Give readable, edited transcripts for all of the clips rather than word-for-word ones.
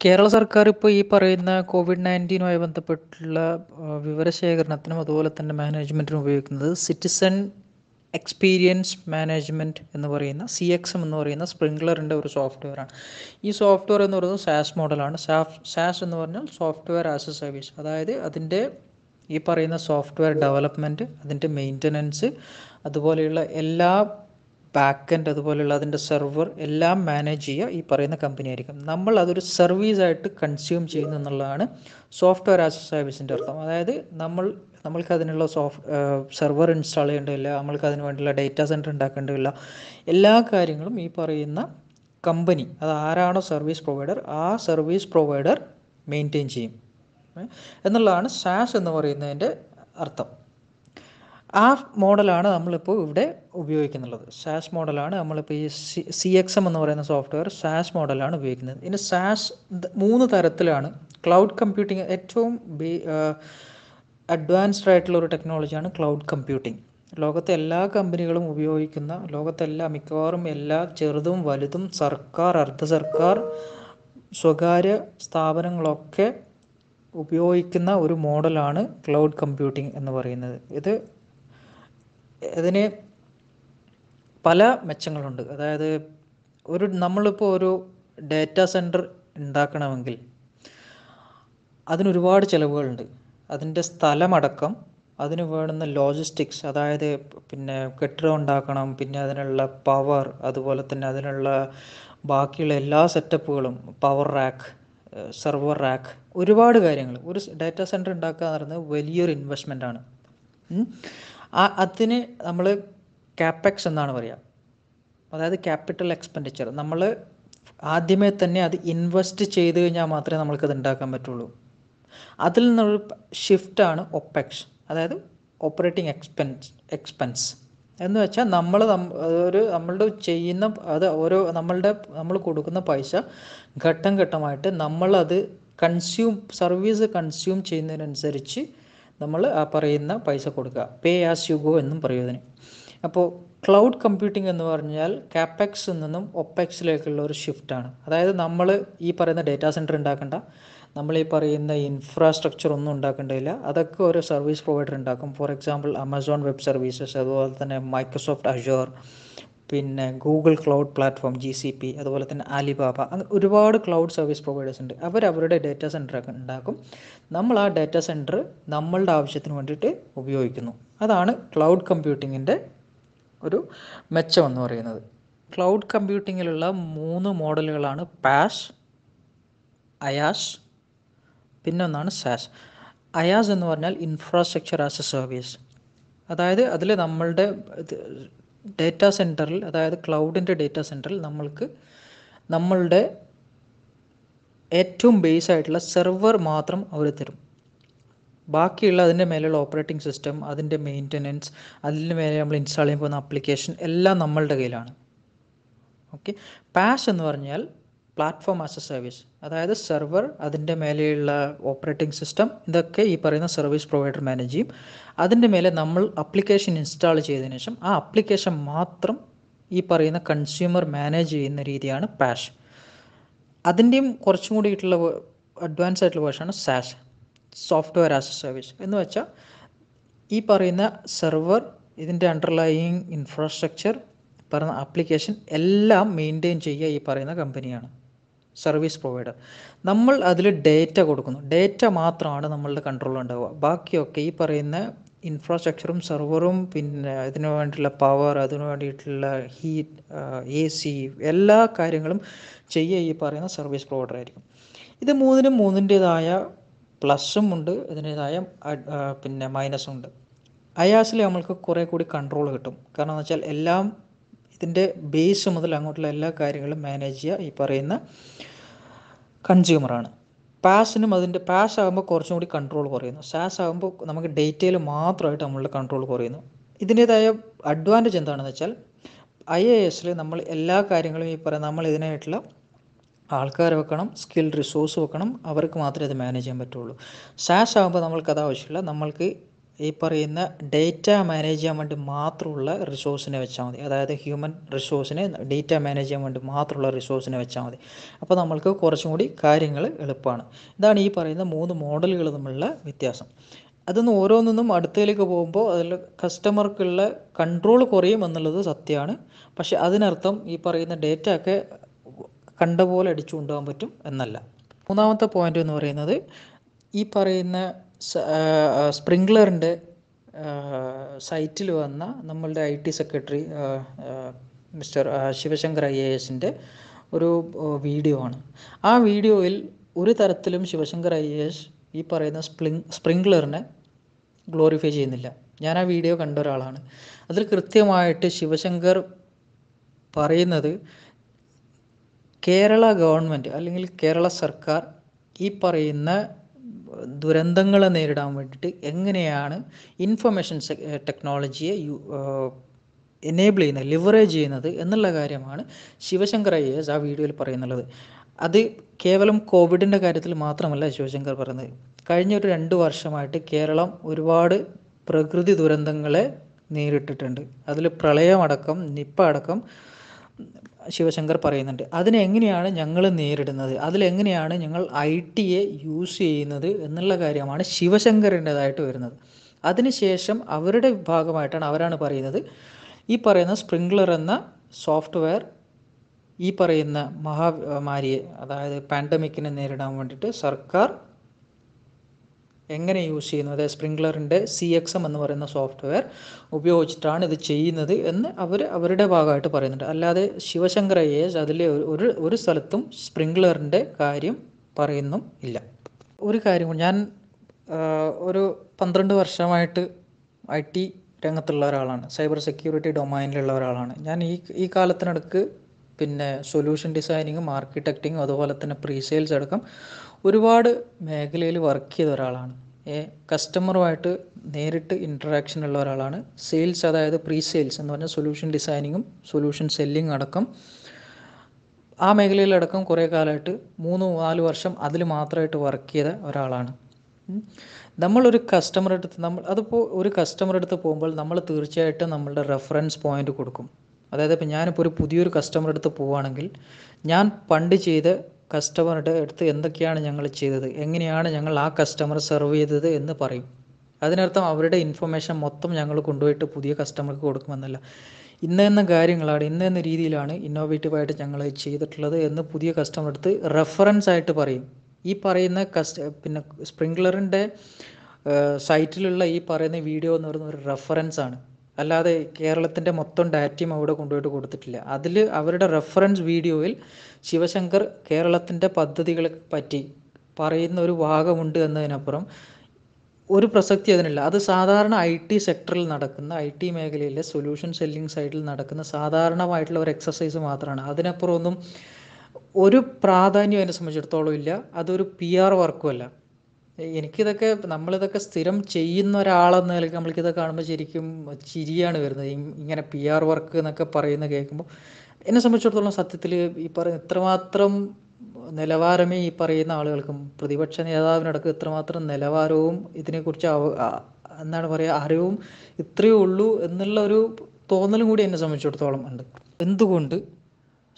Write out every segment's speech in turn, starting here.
കേരള സർക്കാർ ഇപ്പോൾ ഈ പറയുന്ന കോവിഡ്-19നുമായി ബന്ധപ്പെട്ടുള്ള വിവരശേഖരണത്തിനും അതുപോലെ തന്നെ മാനേജ്മെൻറ്റിനും ഉപയോഗിക്കുന്നത് സിറ്റിസൺ എക്സ്പീരിയൻസ് മാനേജ്മെൻറ്റ് എന്ന് പറയുന്ന CXM എന്ന് പറയുന്ന സ്പ്രിങ്ക്ലറിൻ്റെ ഒരു സോഫ്റ്റ്വെയറാണ്. ഈ സോഫ്റ്റ്വെയർ എന്ന് പറയുന്നത് സാസ് മോഡലാണ്. സാസ് എന്ന് പറഞ്ഞാൽ സോഫ്റ്റ്വെയർ ആസ് എ സർവീസ്. അതായത് അതിൻ്റെ ഈ പറയുന്ന സോഫ്റ്റ്വെയർ ഡെവലപ്മെൻറ്റ്, അതിൻ്റെ മെയിൻ്റനൻസ്, അതുപോലെയുള്ള എല്ലാ ബാക്ക് എൻഡ്, അതുപോലെയുള്ള അതിൻ്റെ സെർവർ എല്ലാം മാനേജ് ചെയ്യുക ഈ പറയുന്ന കമ്പനി ആയിരിക്കും. നമ്മൾ അതൊരു സർവീസായിട്ട് കൺസ്യൂം ചെയ്യുന്നു എന്നുള്ളതാണ് സോഫ്റ്റ്വെയർ ആസ് എ സർവീസിൻ്റെ അർത്ഥം. അതായത് നമ്മൾക്ക് അതിനുള്ള സെർവർ ഇൻസ്റ്റാൾ ചെയ്യേണ്ടതില്ല, നമ്മൾക്ക് അതിന് വേണ്ടിയുള്ള ഡേറ്റാ സെൻറ്റർ ഉണ്ടാക്കേണ്ടതില്ല. എല്ലാ കാര്യങ്ങളും ഈ പറയുന്ന കമ്പനി, അത് ആരാണോ സർവീസ് പ്രൊവൈഡർ, ആ സർവീസ് പ്രൊവൈഡർ മെയിൻറ്റെയിൻ ചെയ്യും എന്നുള്ളതാണ് സാസ് എന്ന് പറയുന്നതിൻ്റെ അർത്ഥം. ആ മോഡലാണ് നമ്മളിപ്പോൾ ഇവിടെ ഉപയോഗിക്കുന്നുള്ളത്. സാസ് മോഡലാണ് നമ്മളിപ്പോൾ ഈ CXM എന്ന് പറയുന്ന സോഫ്റ്റ്വെയർ സാസ് മോഡലാണ് ഉപയോഗിക്കുന്നത്. ഇനി സാസ് 3 തരത്തിലാണ്. ക്ലൗഡ് കമ്പ്യൂട്ടിംഗ് ഏറ്റവും അഡ്വാൻസ്ഡ് ആയിട്ടുള്ള ഒരു ടെക്നോളജിയാണ് ക്ലൗഡ് കമ്പ്യൂട്ടിംഗ്. ലോകത്തെ എല്ലാ കമ്പനികളും ഉപയോഗിക്കുന്ന, മിക്കവാറും എല്ലാ ചെറുതും വലുതും സർക്കാർ, അർദ്ധ സർക്കാർ, സ്വകാര്യ സ്ഥാപനങ്ങളൊക്കെ ഉപയോഗിക്കുന്ന ഒരു മോഡലാണ് ക്ലൗഡ് കമ്പ്യൂട്ടിംഗ് എന്ന് പറയുന്നത്. ഇതിന് പല മെച്ചങ്ങളുണ്ട്. അതായത് നമ്മളിപ്പോൾ ഒരു ഡേറ്റാ സെൻറ്റർ ഉണ്ടാക്കണമെങ്കിൽ അതിനൊരുപാട് ചിലവുകളുണ്ട്. അതിൻ്റെ സ്ഥലമടക്കം, അതിന് വേണ്ടുന്ന ലോജിസ്റ്റിക്സ്, അതായത് പിന്നെ കെട്ടിടം ഉണ്ടാക്കണം, പിന്നെ അതിനുള്ള പവർ, അതുപോലെ തന്നെ അതിനുള്ള ബാക്കിയുള്ള എല്ലാ സെറ്റപ്പുകളും, പവർ റാക്ക്, സെർവർ റാക്ക്, ഒരുപാട് കാര്യങ്ങൾ. ഒരു ഡേറ്റാ സെൻറ്റർ ഉണ്ടാക്കുക എന്ന് പറയുന്നത് വലിയൊരു ഇൻവെസ്റ്റ്മെൻ്റ് ആണ്. അതിന് നമ്മൾ കാപ്പെക്സ് എന്നാണ് പറയുക. അതായത് ക്യാപിറ്റൽ എക്സ്പെൻഡിച്ചർ. നമ്മൾ ആദ്യമേ തന്നെ അത് ഇൻവെസ്റ്റ് ചെയ്ത് കഴിഞ്ഞാൽ മാത്രമേ നമ്മൾക്കത് ഉണ്ടാക്കാൻ പറ്റുള്ളൂ. അതിൽ നിന്നൊരു ഷിഫ്റ്റാണ് ഒപ്പെക്സ്, അതായത് ഓപ്പറേറ്റിംഗ് എക്സ്പെൻസ് എന്ന് വെച്ചാൽ നമ്മളുടെ ചെയ്യുന്ന നമ്മൾ കൊടുക്കുന്ന പൈസ ഘട്ടം ഘട്ടമായിട്ട് നമ്മളത് സർവീസ് കൺസ്യൂം ചെയ്യുന്നതിനനുസരിച്ച് നമ്മൾ ആ പറയുന്ന പൈസ കൊടുക്കുക. പേ ആസ് യു ഗോ എന്നും പറയും അതിന്. അപ്പോൾ ക്ലൗഡ് കമ്പ്യൂട്ടിംഗ് എന്ന് പറഞ്ഞാൽ കാപ്പെക്സിൽ നിന്നും ഒപ്പെക്സിലേക്കുള്ള ഒരു ഷിഫ്റ്റാണ്. അതായത് നമ്മൾ ഈ പറയുന്ന ഡേറ്റാ സെൻറ്റർ ഉണ്ടാക്കണ്ട, നമ്മൾ ഈ പറയുന്ന ഇൻഫ്രാസ്ട്രക്ചർ ഒന്നും ഉണ്ടാക്കേണ്ടതില്ല. അതൊക്കെ ഒരു സർവീസ് പ്രൊവൈഡർ ഉണ്ടാക്കും. For example Amazon web services, അതുപോലെ തന്നെ മൈക്രോസോഫ്റ്റ് അഷ്യൂർ, പിന്നെ ഗൂഗിൾ ക്ലൗഡ് പ്ലാറ്റ്ഫോം GCP, അതുപോലെ തന്നെ ആലിബാബ, അങ്ങനെ ഒരുപാട് ക്ലൗഡ് സർവീസ് പ്രൊവൈഡേഴ്സ് ഉണ്ട്. അവരുടെ ഡേറ്റാ സെൻറ്റർ ഒക്കെ ഉണ്ടാക്കും. നമ്മൾ ആ ഡേറ്റാ സെൻറ്റർ നമ്മളുടെ ആവശ്യത്തിന് വേണ്ടിയിട്ട് ഉപയോഗിക്കുന്നു. അതാണ് ക്ലൗഡ് കമ്പ്യൂട്ടിങ്ങിൻ്റെ ഒരു മെച്ചം എന്ന് പറയുന്നത്. ക്ലൗഡ് കമ്പ്യൂട്ടിങ്ങിലുള്ള 3 മോഡലുകളാണ് പാസ്, അയാസ്, പിന്നെ ഒന്നാണ് സാസ്. അയാസ് എന്ന് പറഞ്ഞാൽ ഇൻഫ്രാസ്ട്രക്ചർ ആസ് എ സർവീസ്. അതായത് അതിൽ നമ്മളുടെ ഡേറ്റാ സെൻറ്ററിൽ, അതായത് ക്ലൗഡിൻ്റെ ഡേറ്റാ സെൻറ്ററിൽ നമ്മളുടെ ഏറ്റവും ബേസ് ആയിട്ടുള്ള സെർവർ മാത്രം അവർ തരും. ബാക്കിയുള്ള അതിൻ്റെ മേലെയുള്ള ഓപ്പറേറ്റിംഗ് സിസ്റ്റം, അതിൻ്റെ മെയിൻ്റനൻസ്, അതിന് മേലെ നമ്മൾ ഇൻസ്റ്റാൾ ചെയ്യാൻ പോകുന്ന ആപ്ലിക്കേഷൻ എല്ലാം നമ്മളുടെ കയ്യിലാണ്. ഓക്കെ. പാസ് എന്ന് പറഞ്ഞാൽ പ്ലാറ്റ്ഫോം ആസ് എ സർവീസ്. അതായത് സെർവർ, അതിൻ്റെ മേലെയുള്ള ഓപ്പറേറ്റിംഗ് സിസ്റ്റം, ഇതൊക്കെ ഈ പറയുന്ന സർവീസ് പ്രൊവൈഡർ മാനേജ് ചെയ്യും. അതിൻ്റെ മേലെ നമ്മൾ ആപ്ലിക്കേഷൻ ഇൻസ്റ്റാൾ ചെയ്തതിനു ശേഷം ആ ആപ്ലിക്കേഷൻ മാത്രം ഈ പറയുന്ന കൺസ്യൂമർ മാനേജ് ചെയ്യുന്ന രീതിയാണ് പാഷ്. അതിൻ്റെയും കുറച്ചും കൂടിയിട്ടുള്ള അഡ്വാൻസ് ആയിട്ടുള്ള വേർഷനാണ് സാസ്, സോഫ്റ്റ്വെയർ ആസ് എ സർവീസ്. എന്ന് വെച്ചാൽ ഈ പറയുന്ന സെർവർ, ഇതിൻ്റെ അണ്ടർലൈയിങ് ഇൻഫ്രാസ്ട്രക്ചർ, പറയുന്ന ആപ്ലിക്കേഷൻ എല്ലാം മെയിൻറ്റെയിൻ ചെയ്യുക ഈ പറയുന്ന കമ്പനിയാണ്, സർവീസ് പ്രൊവൈഡർ. നമ്മൾ അതിൽ ഡേറ്റ കൊടുക്കുന്നു. ഡേറ്റ മാത്രമാണ് നമ്മളുടെ കൺട്രോൾ ഉണ്ടാവുക. ബാക്കിയൊക്കെ ഈ പറയുന്ന ഇൻഫ്രാസ്ട്രക്ചറും സെർവറും, പിന്നെ ഇതിനു വേണ്ടിയിട്ടുള്ള പവർ, അതിനു വേണ്ടിയിട്ടുള്ള ഹീറ്റ്, AC, എല്ലാ കാര്യങ്ങളും ചെയ്യുക ഈ പറയുന്ന സർവീസ് പ്രൊവൈഡർ ആയിരിക്കും. ഇത് മൂന്നിൻ്റേതായ പ്ലസ്സും ഉണ്ട്, ഇതിൻ്റേതായ പിന്നെ മൈനസും ഉണ്ട്. അയാസിൽ നമ്മൾക്ക് കുറേ കൂടി കൺട്രോൾ കിട്ടും. കാരണം എന്ന് വെച്ചാൽ എല്ലാം ഇതിൻ്റെ ബേസ് മുതൽ അങ്ങോട്ടുള്ള എല്ലാ കാര്യങ്ങളും മാനേജ് ചെയ്യുക ഈ പറയുന്ന കൺസ്യൂമറാണ്. പാസ് ആകുമ്പോൾ കുറച്ചും കൂടി കൺട്രോൾ കുറയുന്നു. സാസ് ആകുമ്പോൾ നമുക്ക് ഡേറ്റയിൽ മാത്രമായിട്ട് നമ്മളുടെ കൺട്രോൾ കുറയുന്നു. ഇതിൻ്റേതായ അഡ്വാൻറ്റേജ് എന്താണെന്ന് വെച്ചാൽ IaaSൽ നമ്മൾ എല്ലാ കാര്യങ്ങളും ഈ പറയുന്ന നമ്മൾ ഇതിനായിട്ടുള്ള ആൾക്കാർ വെക്കണം, റിസോഴ്സ് വെക്കണം, അവർക്ക് മാത്രമേ അത് മാനേജ് ചെയ്യാൻ പറ്റുള്ളൂ. സാസ് ആകുമ്പോൾ നമ്മൾക്കത് ആവശ്യമില്ല. നമ്മൾക്ക് ഈ പറയുന്ന ഡേറ്റ മാനേജ് ചെയ്യാൻ വേണ്ടി മാത്രമുള്ള റിസോഴ്സിനെ വെച്ചാൽ മതി. അതായത് ഹ്യൂമൻ റിസോഴ്സിനെ ഡേറ്റ മാനേജ് ചെയ്യാൻ വേണ്ടി മാത്രമുള്ള റിസോഴ്സിനെ വെച്ചാൽ മതി. അപ്പോൾ നമ്മൾക്ക് കുറച്ചും കൂടി കാര്യങ്ങൾ എളുപ്പമാണ്. ഇതാണ് ഈ പറയുന്ന 3 മോഡലുകൾ തമ്മിലുള്ള വ്യത്യാസം. അതൊന്നും ഓരോന്നൊന്നും അടുത്തതിലേക്ക് പോകുമ്പോൾ അതിൽ കസ്റ്റമർക്കുള്ള കൺട്രോൾ കുറയും എന്നുള്ളത് സത്യമാണ്. പക്ഷെ അതിനർത്ഥം ഈ പറയുന്ന ഡേറ്റ ഒക്കെ കണ്ട പോലെ അടിച്ചു കൊണ്ടുപോകാൻ പറ്റും എന്നല്ല. മൂന്നാമത്തെ പോയിന്റ് എന്ന് പറയുന്നത് ഈ പറയുന്ന സ്പ്രിംഗ്ലറിൻ്റെ സൈറ്റിൽ വന്ന നമ്മളുടെ IT secretary mister Sivasankar IAS ഒരു വീഡിയോ ആണ്. ആ വീഡിയോയിൽ ഒരു തരത്തിലും ശിവശങ്കർ IAS ഈ പറയുന്ന സ്പ്രിംഗ്ലറിനെ ഗ്ലോറിഫൈ ചെയ്യുന്നില്ല. ഞാൻ ആ വീഡിയോ കണ്ട ഒരാളാണ്. അതിൽ കൃത്യമായിട്ട് ശിവശങ്കർ പറയുന്നത് കേരള ഗവൺമെൻറ് അല്ലെങ്കിൽ കേരള സർക്കാർ ഈ പറയുന്ന ദുരന്തങ്ങളെ നേരിടാൻ വേണ്ടിയിട്ട് എങ്ങനെയാണ് ഇൻഫർമേഷൻ ടെക്നോളജിയെ എനേബിൾ ചെയ്യുന്നത്, ലിവറേജ് ചെയ്യുന്നത് എന്നുള്ള കാര്യമാണ് ശിവശങ്കർ IAS ആ വീഡിയോയിൽ പറയുന്നുള്ളത്. അത് കേവലം കോവിഡിൻ്റെ കാര്യത്തിൽ മാത്രമല്ല ശിവശങ്കർ പറയുന്നത്. കഴിഞ്ഞ ഒരു 2 വർഷമായിട്ട് കേരളം ഒരുപാട് പ്രകൃതി ദുരന്തങ്ങളെ നേരിട്ടിട്ടുണ്ട്. അതിൽ പ്രളയമടക്കം നിപ്പ അടക്കം ശിവശങ്കർ പറയുന്നുണ്ട്. അതിനെങ്ങനെയാണ് ഞങ്ങൾ നേരിടുന്നത്, അതിലെങ്ങനെയാണ് ഞങ്ങൾ IT-യെ യൂസ് ചെയ്യുന്നത് എന്നുള്ള കാര്യമാണ് ശിവശങ്കറിൻ്റെതായിട്ട് വരുന്നത്. അതിനുശേഷം അവരുടെ ഭാഗമായിട്ടാണ് അവരാണ് പറയുന്നത് ഈ പറയുന്ന സ്പ്രിംഗ്ലർ എന്ന സോഫ്റ്റ്വെയർ ഈ പറയുന്ന മഹാമാരിയെ, അതായത് പാൻഡമിക്കിനെ നേരിടാൻ വേണ്ടിയിട്ട് സർക്കാർ എങ്ങനെ യൂസ് ചെയ്യുന്നത്, സ്പ്രിംഗ്ലറിൻ്റെ CXM എന്ന് പറയുന്ന സോഫ്റ്റ്വെയർ ഉപയോഗിച്ചിട്ടാണ് ഇത് ചെയ്യുന്നത് എന്ന് അവരുടെ ഭാഗമായിട്ട് പറയുന്നുണ്ട്. അല്ലാതെ ശിവശങ്കർ IAS അതിൽ ഒരു സ്ഥലത്തും സ്പ്രിംഗ്ലറിൻ്റെ കാര്യം പറയുന്നും ഇല്ല. ഒരു കാര്യം ഞാൻ ഒരു 12 വർഷമായിട്ട് IT രംഗത്തുള്ള ഒരാളാണ്. സൈബർ സെക്യൂരിറ്റി ഡൊമൈനിലുള്ള ഒരാളാണ് ഞാൻ. ഈ കാലത്തിനടുക്ക് പിന്നെ സൊല്യൂഷൻ ഡിസൈനിങ്ങും ആർക്കിടെക്റ്റിങ്ങും അതുപോലെ തന്നെ പ്രീസെയിൽസ് അടക്കം ഒരുപാട് മേഖലയിൽ വർക്ക് ചെയ്ത ഒരാളാണ്. കസ്റ്റമറുമായിട്ട് നേരിട്ട് ഇൻറ്ററാക്ഷൻ ഉള്ള ഒരാളാണ്. സെയിൽസ്, അതായത് പ്രീസെയിൽസ് എന്ന് പറഞ്ഞാൽ സൊല്യൂഷൻ ഡിസൈനിങ്ങും സൊല്യൂഷൻ സെല്ലിംഗ് അടക്കം ആ മേഖലയിലടക്കം കുറേ കാലമായിട്ട് 3-4 വർഷം അതിൽ മാത്രമായിട്ട് വർക്ക് ചെയ്ത ഒരാളാണ്. നമ്മളൊരു കസ്റ്റമറുടെ അടുത്ത് അതിപ്പോൾ ഒരു കസ്റ്റമറുടെ അടുത്ത് പോകുമ്പോൾ നമ്മൾ തീർച്ചയായിട്ടും നമ്മളുടെ റെഫറൻസ് പോയിൻ്റ് കൊടുക്കും. അതായത് ഇപ്പോൾ ഞാനിപ്പോൾ ഒരു പുതിയൊരു കസ്റ്റമറുടെ അടുത്ത് പോവുകയാണെങ്കിൽ ഞാൻ പണ്ട് ചെയ്ത കസ്റ്റമറുടെ അടുത്ത് എന്തൊക്കെയാണ് ഞങ്ങൾ ചെയ്തത്, എങ്ങനെയാണ് ഞങ്ങൾ ആ കസ്റ്റമർ സെർവ് ചെയ്തത് എന്ന് പറയും. അതിനർത്ഥം അവരുടെ ഇൻഫർമേഷൻ മൊത്തം ഞങ്ങൾ കൊണ്ടുപോയിട്ട് പുതിയ കസ്റ്റമർക്ക് കൊടുക്കുമെന്നല്ല. ഇന്ന കാര്യങ്ങളാണ്, ഇന്ന രീതിയിലാണ് ഇന്നോവേറ്റീവായിട്ട് ഞങ്ങൾ ചെയ്തിട്ടുള്ളത് എന്ന് പുതിയ കസ്റ്റമർ അടുത്ത് റെഫറൻസ് ആയിട്ട് പറയും. ഈ പറയുന്ന പിന്നെ സ്പ്രിംഗ്ലറിൻ്റെ സൈറ്റിലുള്ള ഈ പറയുന്ന വീഡിയോ എന്ന് പറയുന്ന ഒരു റെഫറൻസ് ആണ്. അല്ലാതെ കേരളത്തിൻ്റെ മൊത്തം ഡാറ്റയും അവിടെ കൊണ്ടുപോയിട്ട് കൊടുത്തിട്ടില്ല. അതിൽ അവരുടെ റെഫറൻസ് വീഡിയോയിൽ ശിവശങ്കർ കേരളത്തിൻ്റെ പദ്ധതികളെ പറ്റി പറയുന്ന ഒരു ഭാഗമുണ്ട് എന്നതിനപ്പുറം ഒരു പ്രസക്തി അതിനില്ല. അത് സാധാരണ IT സെക്ടറിൽ നടക്കുന്ന, IT മേഖലയിലെ സൊല്യൂഷൻ സെല്ലിംഗ് സൈഡിൽ നടക്കുന്ന സാധാരണമായിട്ടുള്ള ഒരു എക്സസൈസ് മാത്രമാണ്. അതിനപ്പുറം ഒന്നും ഒരു പ്രാധാന്യം എന്നെ സംബന്ധിച്ചിടത്തോളം ഇല്ല. അതൊരു PR വർക്കും അല്ല. എനിക്കിതൊക്കെ നമ്മളിതൊക്കെ സ്ഥിരം ചെയ്യുന്ന ഒരാളെന്ന നിലയ്ക്ക് നമ്മൾക്കിതൊക്കെ കാണുമ്പോൾ ശരിക്കും ചിരിയാണ് വരുന്നത്. ഇങ്ങനെ PR വർക്ക് എന്നൊക്കെ പറയുന്നത് കേൾക്കുമ്പോൾ എന്നെ സംബന്ധിച്ചിടത്തോളം സത്യത്തിൽ ഈ പറയുന്ന ഇത്രമാത്രം നിലവാരമേ ഈ പറയുന്ന ആളുകൾക്കും, പ്രതിപക്ഷ നേതാവിനടക്കം ഇത്രമാത്രം നിലവാരവും ഇതിനെക്കുറിച്ച് എന്താണ് പറയുക അറിവും ഇത്രയേ ഉള്ളൂ എന്നുള്ള ഒരു തോന്നലും കൂടി എന്നെ സംബന്ധിച്ചിടത്തോളം ഉണ്ട്. എന്തുകൊണ്ട്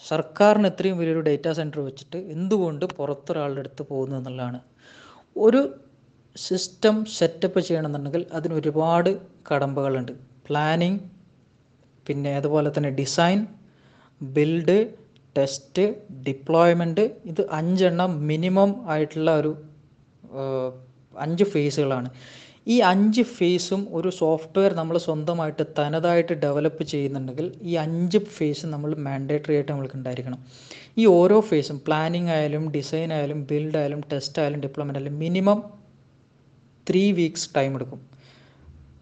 സർക്കാരിന് ഇത്രയും വലിയൊരു ഡേറ്റാ സെൻറ്റർ വെച്ചിട്ട് എന്തുകൊണ്ട് പുറത്തൊരാളുടെ അടുത്ത് പോകുന്നു എന്നുള്ളതാണ്. ഒരു സിസ്റ്റം സെറ്റപ്പ് ചെയ്യണമെന്നുണ്ടെങ്കിൽ അതിന് ഒരുപാട് കടമ്പകളുണ്ട്. പ്ലാനിങ്, പിന്നെ അതുപോലെ തന്നെ ഡിസൈൻ, ബിൽഡ്, ടെസ്റ്റ്, ഡിപ്ലോയ്മെൻറ്റ്. ഇത് 5 മിനിമം ആയിട്ടുള്ള ഒരു 5 ഫേസുകളാണ്. ഈ 5 ഫേസും ഒരു സോഫ്റ്റ്വെയർ നമ്മൾ സ്വന്തമായിട്ട് തനതായിട്ട് ഡെവലപ്പ് ചെയ്യുന്നുണ്ടെങ്കിൽ ഈ 5 ഫേസ് നമ്മൾ മാൻഡേറ്ററി ആയിട്ട് നമ്മൾക്ക് ഉണ്ടായിരിക്കണം. ഈ ഓരോ ഫേസും പ്ലാനിങ് ആയാലും ഡിസൈൻ ആയാലും ബിൽഡ് ആയാലും ടെസ്റ്റ് ആയാലും ഡിപ്ലോയ്മെൻ്റ് ആയാലും മിനിമം 3 വീക്സ് ടൈം എടുക്കും.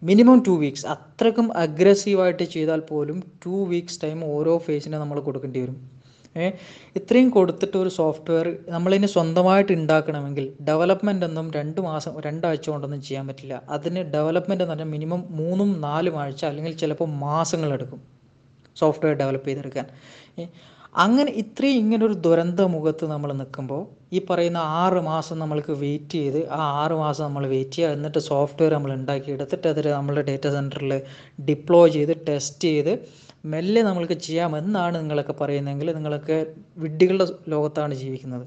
Minimum 2 weeks. അത്രയ്ക്കും അഗ്രസീവായിട്ട് ചെയ്താൽ പോലും 2 വീക്സ് ടൈം ഓരോ ഫേസിനും നമ്മൾ കൊടുക്കേണ്ടി വരും. ഇത്രയും കൊടുത്തിട്ട് ഒരു സോഫ്റ്റ്വെയർ നമ്മളിനി സ്വന്തമായിട്ട് ഉണ്ടാക്കണമെങ്കിൽ ഡെവലപ്മെൻ്റ് ഒന്നും 2 മാസം 2 ആഴ്ച കൊണ്ടൊന്നും ചെയ്യാൻ പറ്റില്ല. അതിന് ഡെവലപ്മെൻ്റ് എന്ന് പറഞ്ഞാൽ മിനിമം 3-4 ആഴ്ച അല്ലെങ്കിൽ ചിലപ്പോൾ മാസങ്ങളെടുക്കും സോഫ്റ്റ്വെയർ ഡെവലപ്പ് ചെയ്തെടുക്കാൻ. അങ്ങനെ ഇത്രയും ഇങ്ങനൊരു ദുരന്ത മുഖത്ത് നമ്മൾ നിൽക്കുമ്പോൾ ഈ പറയുന്ന 6 മാസം നമ്മൾക്ക് വെയിറ്റ് ചെയ്ത്, ആ 6 മാസം നമ്മൾ വെയിറ്റ് ചെയ്യുക, എന്നിട്ട് സോഫ്റ്റ്വെയർ നമ്മൾ ഉണ്ടാക്കി എടുത്തിട്ട് അതിൽ നമ്മുടെ ഡേറ്റാ സെൻറ്ററിൽ ഡിപ്ലോയ് ചെയ്ത് ടെസ്റ്റ് ചെയ്ത് മെല്ലെ നമ്മൾക്ക് ചെയ്യാമെന്നാണ് നിങ്ങളൊക്കെ പറയുന്നതെങ്കിൽ നിങ്ങളൊക്കെ വിഡ്ഢികളുടെ ലോകത്താണ് ജീവിക്കുന്നത്.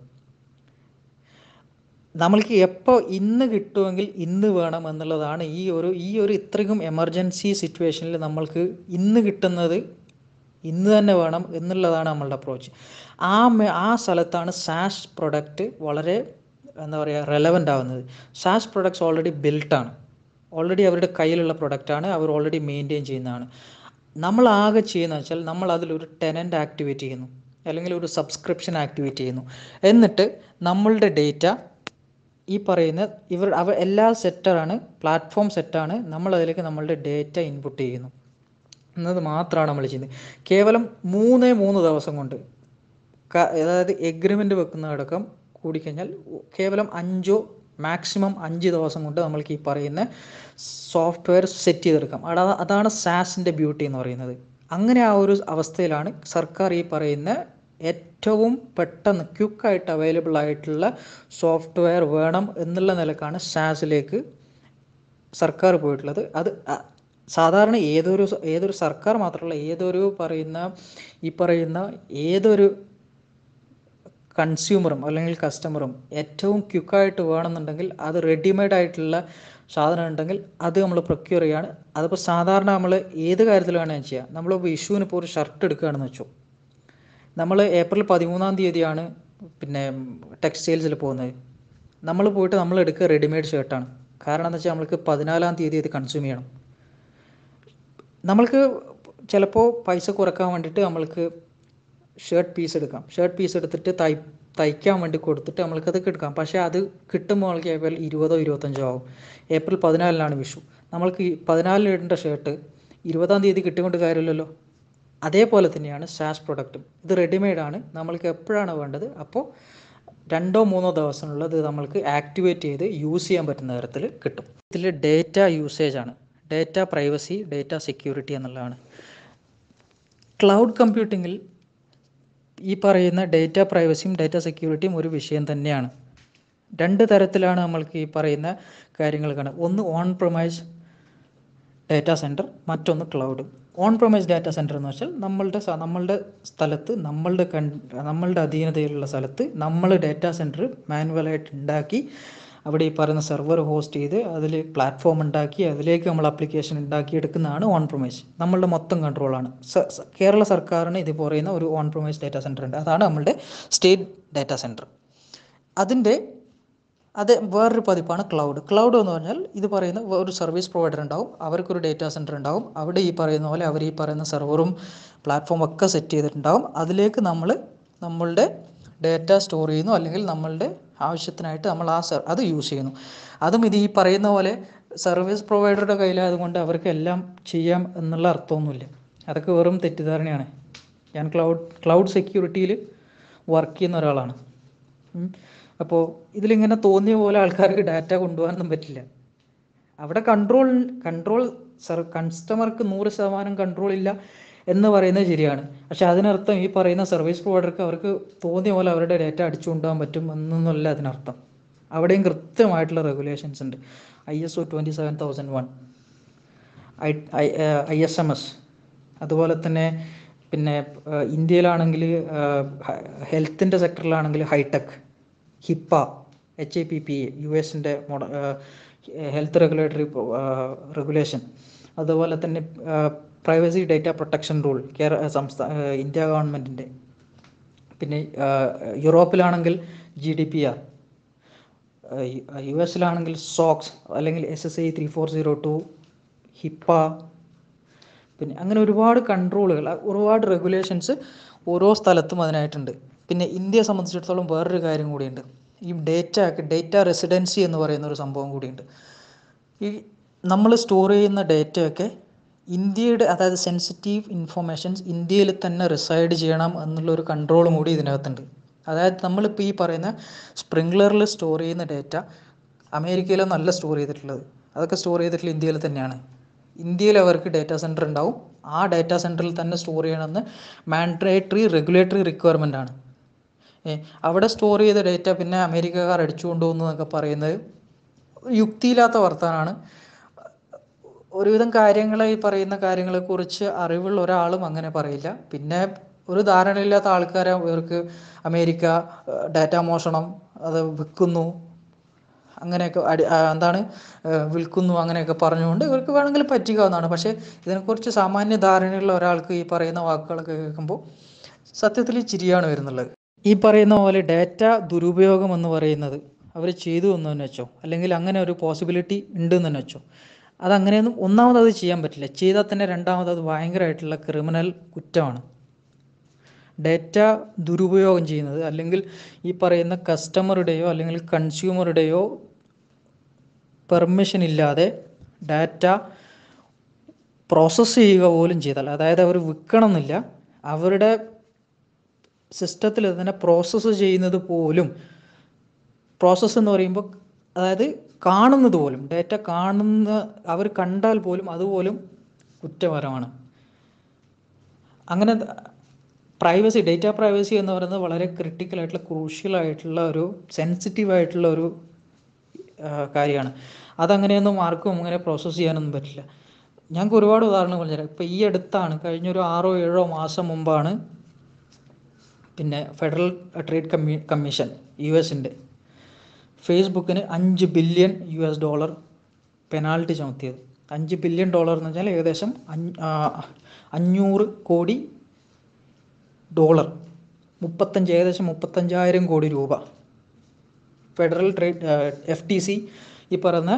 നമ്മൾക്ക് എപ്പോൾ ഇന്ന് കിട്ടുമെങ്കിൽ ഇന്ന് വേണം എന്നുള്ളതാണ് ഈ ഒരു ഇത്രയും എമർജൻസി സിറ്റുവേഷനിൽ നമ്മൾക്ക് ഇന്ന് കിട്ടുന്നത് ഇന്ന് തന്നെ വേണം എന്നുള്ളതാണ് നമ്മളുടെ അപ്രോച്ച്. ആ സ്ഥലത്താണ് സാസ് പ്രൊഡക്റ്റ് വളരെ എന്താ പറയുക റെലവൻ്റ് ആവുന്നത്. സാസ് പ്രൊഡക്ട്സ് ഓൾറെഡി ബിൽട്ടാണ്, ഓൾറെഡി അവരുടെ കയ്യിലുള്ള പ്രൊഡക്റ്റാണ്, അവർ ഓൾറെഡി മെയിൻറ്റെയിൻ ചെയ്യുന്നതാണ്. നമ്മൾ ആകെ ചെയ്യുന്നത് വെച്ചാൽ നമ്മൾ അതിലൊരു ടെനൻ്റ് ആക്ടിവേറ്റ് ചെയ്യുന്നു, അല്ലെങ്കിൽ ഒരു സബ്സ്ക്രിപ്ഷൻ ആക്ടിവേറ്റ് ചെയ്യുന്നു. എന്നിട്ട് നമ്മളുടെ ഡേറ്റ ഈ പറയുന്ന അവർ എല്ലാ സെറ്റാണ്, പ്ലാറ്റ്ഫോം സെറ്റാണ്, നമ്മളതിലേക്ക് നമ്മളുടെ ഡേറ്റ ഇൻപുട്ട് ചെയ്യുന്നു എന്നത് മാത്രമാണ് നമ്മൾ ചെയ്യുന്നത്. കേവലം 3 ദിവസം കൊണ്ട്, അതായത് എഗ്രിമെൻ്റ് വെക്കുന്നതടക്കം കൂടിക്കഴിഞ്ഞാൽ കേവലം 5 മാക്സിമം 5 ദിവസം കൊണ്ട് നമ്മൾക്ക് ഈ പറയുന്ന സോഫ്റ്റ്വെയർ സെറ്റ് ചെയ്തെടുക്കാം. അതാണ് സാസിൻ്റെ ബ്യൂട്ടി എന്ന് പറയുന്നത്. അങ്ങനെ ആ ഒരു അവസ്ഥയിലാണ് സർക്കാർ ഈ പറയുന്ന ഏറ്റവും പെട്ടെന്ന് ക്വിക്കായിട്ട് അവൈലബിൾ ആയിട്ടുള്ള സോഫ്റ്റ്വെയർ വേണം എന്നുള്ള നിലക്കാണ് സാസിലേക്ക് സർക്കാർ പോയിട്ടുള്ളത്. അത് സാധാരണ ഏതൊരു സർക്കാർ മാത്രമല്ല, ഈ പറയുന്ന ഏതൊരു കൺസ്യൂമറും അല്ലെങ്കിൽ കസ്റ്റമറും ഏറ്റവും ക്വിക്കായിട്ട് വേണമെന്നുണ്ടെങ്കിൽ അത് റെഡിമെയ്ഡ് ആയിട്ടുള്ള സാധനം ഉണ്ടെങ്കിൽ അത് നമ്മൾ പ്രൊക്യൂർ ചെയ്യുകയാണ്. അതിപ്പോൾ സാധാരണ നമ്മൾ ഏത് കാര്യത്തിൽ വേണമെങ്കിൽ ചെയ്യാം. നമ്മൾ വിഷുവിന് ഇപ്പോൾ ഒരു ഷർട്ട് എടുക്കുകയാണെന്ന് വെച്ചോ, നമ്മൾ ഏപ്രിൽ 13 പിന്നെ ടെക്സ്റ്റൈൽസിൽ പോകുന്നത്. നമ്മൾ പോയിട്ട് നമ്മൾ എടുക്കുക റെഡിമെയ്ഡ് ഷർട്ടാണ്. കാരണം എന്താ വെച്ചാൽ നമ്മൾക്ക് 14 ഇത് കൺസ്യൂം ചെയ്യണം. നമ്മൾക്ക് ചിലപ്പോൾ പൈസ കുറക്കാൻ വേണ്ടിയിട്ട് നമ്മൾക്ക് ഷർട്ട് പീസ് എടുത്തിട്ട് തയ്ക്കാൻ വേണ്ടി കൊടുത്തിട്ട് നമ്മൾക്കത് എടുക്കാം. പക്ഷേ അത് കിട്ടുമ്പോൾ നമ്മൾക്ക് ഏപ്രിൽ 20-25 ആവും. ഏപ്രിൽ 14 വിഷു. നമ്മൾക്ക് 14 ഇടേണ്ട ഷർട്ട് 20 കിട്ടിക്കൊണ്ട് കാര്യമില്ലല്ലോ. അതേപോലെ തന്നെയാണ് സാസ് പ്രൊഡക്റ്റും. ഇത് റെഡിമെയ്ഡാണ്, നമ്മൾക്ക് എപ്പോഴാണ് വേണ്ടത് അപ്പോൾ 2-3 ദിവസത്തിനുള്ളത് നമ്മൾക്ക് ആക്ടിവേറ്റ് ചെയ്ത് യൂസ് ചെയ്യാൻ പറ്റുന്ന തരത്തിൽ കിട്ടും. ഇതിൽ ഡേറ്റ യൂസേജാണ്, ഡേറ്റ പ്രൈവസി, ഡേറ്റ സെക്യൂരിറ്റി എന്നുള്ളതാണ്. ക്ലൗഡ് കമ്പ്യൂട്ടിങ്ങിൽ ഈ പറയുന്ന ഡേറ്റ പ്രൈവസിയും ഡേറ്റ സെക്യൂരിറ്റിയും ഒരു വിഷയം തന്നെയാണ്. 2 തരത്തിലാണ് നമ്മൾക്ക് ഈ പറയുന്ന കാര്യങ്ങൾ കാണുക. ഒന്ന് ഓൺ പ്രൊമൈസ് ഡാറ്റാ സെൻറ്റർ, മറ്റൊന്ന് cloud. On promise data centre എന്ന് വെച്ചാൽ നമ്മളുടെ സ്ഥലത്ത്, നമ്മളുടെ അധീനതയിലുള്ള സ്ഥലത്ത് നമ്മൾ ഡാറ്റാ സെൻറ്റർ മാനുവലായിട്ട് ഉണ്ടാക്കി അവിടെ ഈ പറയുന്ന സെർവർ ഹോസ്റ്റ് ചെയ്ത് അതിൽ പ്ലാറ്റ്ഫോം ഉണ്ടാക്കി അതിലേക്ക് നമ്മൾ ആപ്ലിക്കേഷൻ ഉണ്ടാക്കി എടുക്കുന്നതാണ് ഓൺ പ്രൊമൈസ്. നമ്മളുടെ മൊത്തം കൺട്രോളാണ്. കേരള സർക്കാരിന് ഇത് പറയുന്ന ഒരു ഓൺ പ്രൊമൈസ് ഡാറ്റാ സെൻറ്റർ ഉണ്ട്, അതാണ് നമ്മളുടെ സ്റ്റേറ്റ് ഡാറ്റാ സെൻറ്റർ. അത് വേറൊരു പതിപ്പാണ് ക്ലൗഡ്. ക്ലൗഡ് എന്ന് പറഞ്ഞാൽ ഇത് പറയുന്ന ഒരു സർവീസ് പ്രൊവൈഡർ ഉണ്ടാവും, അവർക്കൊരു ഡേറ്റാ സെൻറ്റർ ഉണ്ടാവും, അവിടെ ഈ പറയുന്ന പോലെ അവർ ഈ പറയുന്ന സെർവറും പ്ലാറ്റ്ഫോം ഒക്കെ സെറ്റ് ചെയ്തിട്ടുണ്ടാവും. അതിലേക്ക് നമ്മളുടെ ഡേറ്റ സ്റ്റോർ ചെയ്യുന്നു, അല്ലെങ്കിൽ നമ്മളുടെ ആവശ്യത്തിനായിട്ട് നമ്മൾ അത് യൂസ് ചെയ്യുന്നു. അതും ഇത് ഈ പറയുന്ന പോലെ സർവീസ് പ്രൊവൈഡറുടെ കയ്യിലായതുകൊണ്ട് അവർക്ക് എല്ലാം ചെയ്യാം എന്നുള്ള അർത്ഥമൊന്നുമില്ല. അതൊക്കെ വെറും തെറ്റിദ്ധാരണയാണ്. ഞാൻ ക്ലൗഡ് സെക്യൂരിറ്റിയിൽ വർക്ക് ചെയ്യുന്ന ഒരാളാണ്. അപ്പോൾ ഇതിലിങ്ങനെ തോന്നിയ പോലെ ആൾക്കാർക്ക് ഡാറ്റ കൊണ്ടുപോകാനൊന്നും പറ്റില്ല. അവിടെ കസ്റ്റമർക്ക് 100% കൺട്രോൾ ഇല്ല എന്ന് പറയുന്നത് ശരിയാണ്. പക്ഷെ അതിനർത്ഥം ഈ പറയുന്ന സർവീസ് പ്രൊവൈഡർക്ക് അവർക്ക് തോന്നിയ പോലെ അവരുടെ ഡാറ്റ അടിച്ചു കൊണ്ടുപോകാൻ പറ്റും എന്നൊന്നുമല്ല അതിനർത്ഥം. അവിടെയും കൃത്യമായിട്ടുള്ള റെഗുലേഷൻസ് ഉണ്ട്. ISO 27001, ISMS, അതുപോലെ തന്നെ പിന്നെ ഇന്ത്യയിലാണെങ്കിൽ ഹെൽത്തിൻ്റെ സെക്ടറിലാണെങ്കിൽ ഹൈടെക്, ഹിപ്പ, HAPPA, US-ൻ്റെ ഹെൽത്ത് റെഗുലേഷൻ, അതുപോലെ തന്നെ privacy data protection rule India ഗവൺമെൻറ്റിൻ്റെ. പിന്നെ യൂറോപ്പിലാണെങ്കിൽ GDPR, US-ലാണെങ്കിൽ SOX അല്ലെങ്കിൽ SSA 3402, ഹിപ്പ, പിന്നെ അങ്ങനെ ഒരുപാട് കൺട്രോളുകൾ, ഒരുപാട് റെഗുലേഷൻസ് ഓരോ സ്ഥലത്തും അതിനായിട്ടുണ്ട്. പിന്നെ ഇന്ത്യയെ സംബന്ധിച്ചിടത്തോളം വേറൊരു കാര്യം കൂടിയുണ്ട്. ഈ ഡേറ്റ റെസിഡൻസി എന്ന് പറയുന്ന ഒരു സംഭവം കൂടിയുണ്ട്. ഈ നമ്മൾ സ്റ്റോർ ചെയ്യുന്ന ഡേറ്റയൊക്കെ ഇന്ത്യയുടെ, അതായത് സെൻസിറ്റീവ് ഇൻഫർമേഷൻസ് ഇന്ത്യയിൽ തന്നെ റിസൈഡ് ചെയ്യണം എന്നുള്ളൊരു കൺട്രോളും കൂടി ഇതിനകത്തുണ്ട്. അതായത് നമ്മളിപ്പോൾ ഈ പറയുന്ന സ്പ്രിംഗ്ലറിൽ സ്റ്റോർ ചെയ്യുന്ന ഡേറ്റ അമേരിക്കയിലൊന്നല്ല സ്റ്റോർ ചെയ്തിട്ടുള്ളത്, അതൊക്കെ സ്റ്റോർ ചെയ്തിട്ടുള്ള ഇന്ത്യയിൽ തന്നെയാണ്. ഇന്ത്യയിൽ അവർക്ക് ഡാറ്റാ സെൻറ്റർ ഉണ്ടാവും. ആ ഡാറ്റാ സെൻറ്ററിൽ തന്നെ സ്റ്റോർ ചെയ്യണമെന്ന് മാൻഡേറ്ററി റെഗുലേറ്ററി റിക്വയർമെൻ്റ് ആണ്. അവിടെ സ്റ്റോർ ചെയ്ത ഡേറ്റ പിന്നെ അമേരിക്കക്കാർ അടിച്ചു കൊണ്ടുപോകുന്നു എന്നൊക്കെ പറയുന്നത് യുക്തിയില്ലാത്ത വർത്തമാനമാണ്. ഒരുവിധം കാര്യങ്ങൾ, ഈ പറയുന്ന കാര്യങ്ങളെക്കുറിച്ച് അറിവുള്ള ഒരാളും അങ്ങനെ പറയില്ല. പിന്നെ ഒരു ധാരണയില്ലാത്ത ആൾക്കാരെ ഇവർക്ക് അമേരിക്ക ഡാറ്റ മോഷണം, അത് വിൽക്കുന്നു, അങ്ങനെയൊക്കെ എന്താണ് വിൽക്കുന്നു അങ്ങനെയൊക്കെ പറഞ്ഞുകൊണ്ട് ഇവർക്ക് വേണമെങ്കിൽ പറ്റിക്കാവുന്നതാണ്. പക്ഷേ ഇതിനെക്കുറിച്ച് സാമാന്യ ധാരണയുള്ള ഒരാൾക്ക് ഈ പറയുന്ന വാക്കുകളൊക്കെ കേൾക്കുമ്പോൾ സത്യത്തിൽ ചിരിയാണ് വരുന്നുള്ളത്. ഈ പറയുന്ന പോലെ ഡാറ്റ ദുരുപയോഗം എന്ന് പറയുന്നത് അവർ ചെയ്തു എന്ന് തന്നെ വെച്ചോ, അല്ലെങ്കിൽ അങ്ങനെ ഒരു പോസിബിലിറ്റി ഉണ്ടെന്ന് തന്നെ വെച്ചോ, അതങ്ങനെയൊന്നും ഒന്നാമത് അത് ചെയ്യാൻ പറ്റില്ല. ചെയ്താൽ തന്നെ രണ്ടാമത് അത് ഭയങ്കരമായിട്ടുള്ള ക്രിമിനൽ കുറ്റമാണ്. ഡാറ്റ ദുരുപയോഗം ചെയ്യുന്നത്, അല്ലെങ്കിൽ ഈ പറയുന്ന കസ്റ്റമറുടെയോ അല്ലെങ്കിൽ കൺസ്യൂമറുടെയോ പെർമിഷൻ ഇല്ലാതെ ഡാറ്റ പ്രോസസ്സ് ചെയ്യുക പോലും ചെയ്താൽ, അതായത് അവർ വിൽക്കണം എന്നില്ല, അവരുടെ സിസ്റ്റത്തിൽ തന്നെ പ്രോസസ്സ് ചെയ്യുന്നത് പോലും, പ്രോസസ്സ് എന്ന് പറയുമ്പോൾ അതായത് കാണുന്നത് പോലും, ഡാറ്റ കാണുന്ന അവർ കണ്ടാൽ പോലും അതുപോലും കുറ്റകരമാണ്. അങ്ങനെ പ്രൈവസി, ഡേറ്റ പ്രൈവസി എന്ന് പറയുന്നത് വളരെ ക്രിട്ടിക്കലായിട്ടുള്ള, ക്രൂഷ്യലായിട്ടുള്ള, ഒരു സെൻസിറ്റീവായിട്ടുള്ള ഒരു കാര്യമാണ്. അതങ്ങനെയൊന്നും ആർക്കും അങ്ങനെ പ്രോസസ്സ് ചെയ്യാനൊന്നും പറ്റില്ല. ഞങ്ങൾക്ക് ഒരുപാട് ഉദാഹരണം പറഞ്ഞുതരാം. ഇപ്പോൾ ഈ അടുത്താണ്, കഴിഞ്ഞൊരു 6-7 മാസം മുമ്പാണ് പിന്നെ ഫെഡറൽ ട്രേഡ് കമ്മീഷൻ US-ൻ്റെ ഫേസ്ബുക്കിന് $5 ബില്യൺ പെനാൽറ്റി ചുമത്തിയത്. $5 ബില്യൺ എന്ന് വെച്ചാൽ ഏകദേശം 500 കോടി ഡോളർ, ഏകദേശം 35,000 കോടി രൂപ. ഫെഡറൽ ട്രേഡ് FTC ഈ പറയുന്ന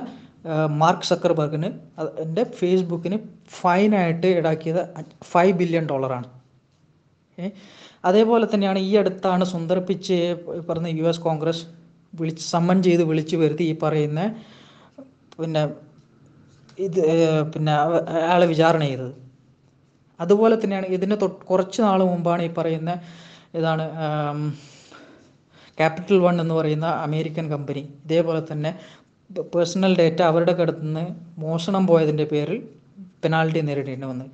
മാർക്ക് സക്കർബർഗിന് എൻ്റെ ഫേസ്ബുക്കിന് ഫൈനായിട്ട് ഈടാക്കിയത് $5 ബില്യൺ. അതേപോലെ തന്നെയാണ് ഈ അടുത്താണ് സുന്ദർ പിച്ചയെ പറഞ്ഞ US കോൺഗ്രസ് സമ്മൺ ചെയ്ത് വിളിച്ചു വരുത്തി ഈ പറയുന്ന പിന്നെ അയാളെ വിചാരണ ചെയ്തത്. അതുപോലെ തന്നെയാണ് ഇതിന് കുറച്ച് നാൾ മുമ്പാണ് ഈ പറയുന്ന ഇതാണ് ക്യാപിറ്റൽ വൺ എന്ന് പറയുന്ന അമേരിക്കൻ കമ്പനി ഇതേപോലെ തന്നെ പേഴ്സണൽ ഡേറ്റ അവരുടെ അടുത്തുനിന്ന് മോഷണം പോയതിൻ്റെ പേരിൽ പെനാൽറ്റി നേരിടേണ്ടി വന്നത്.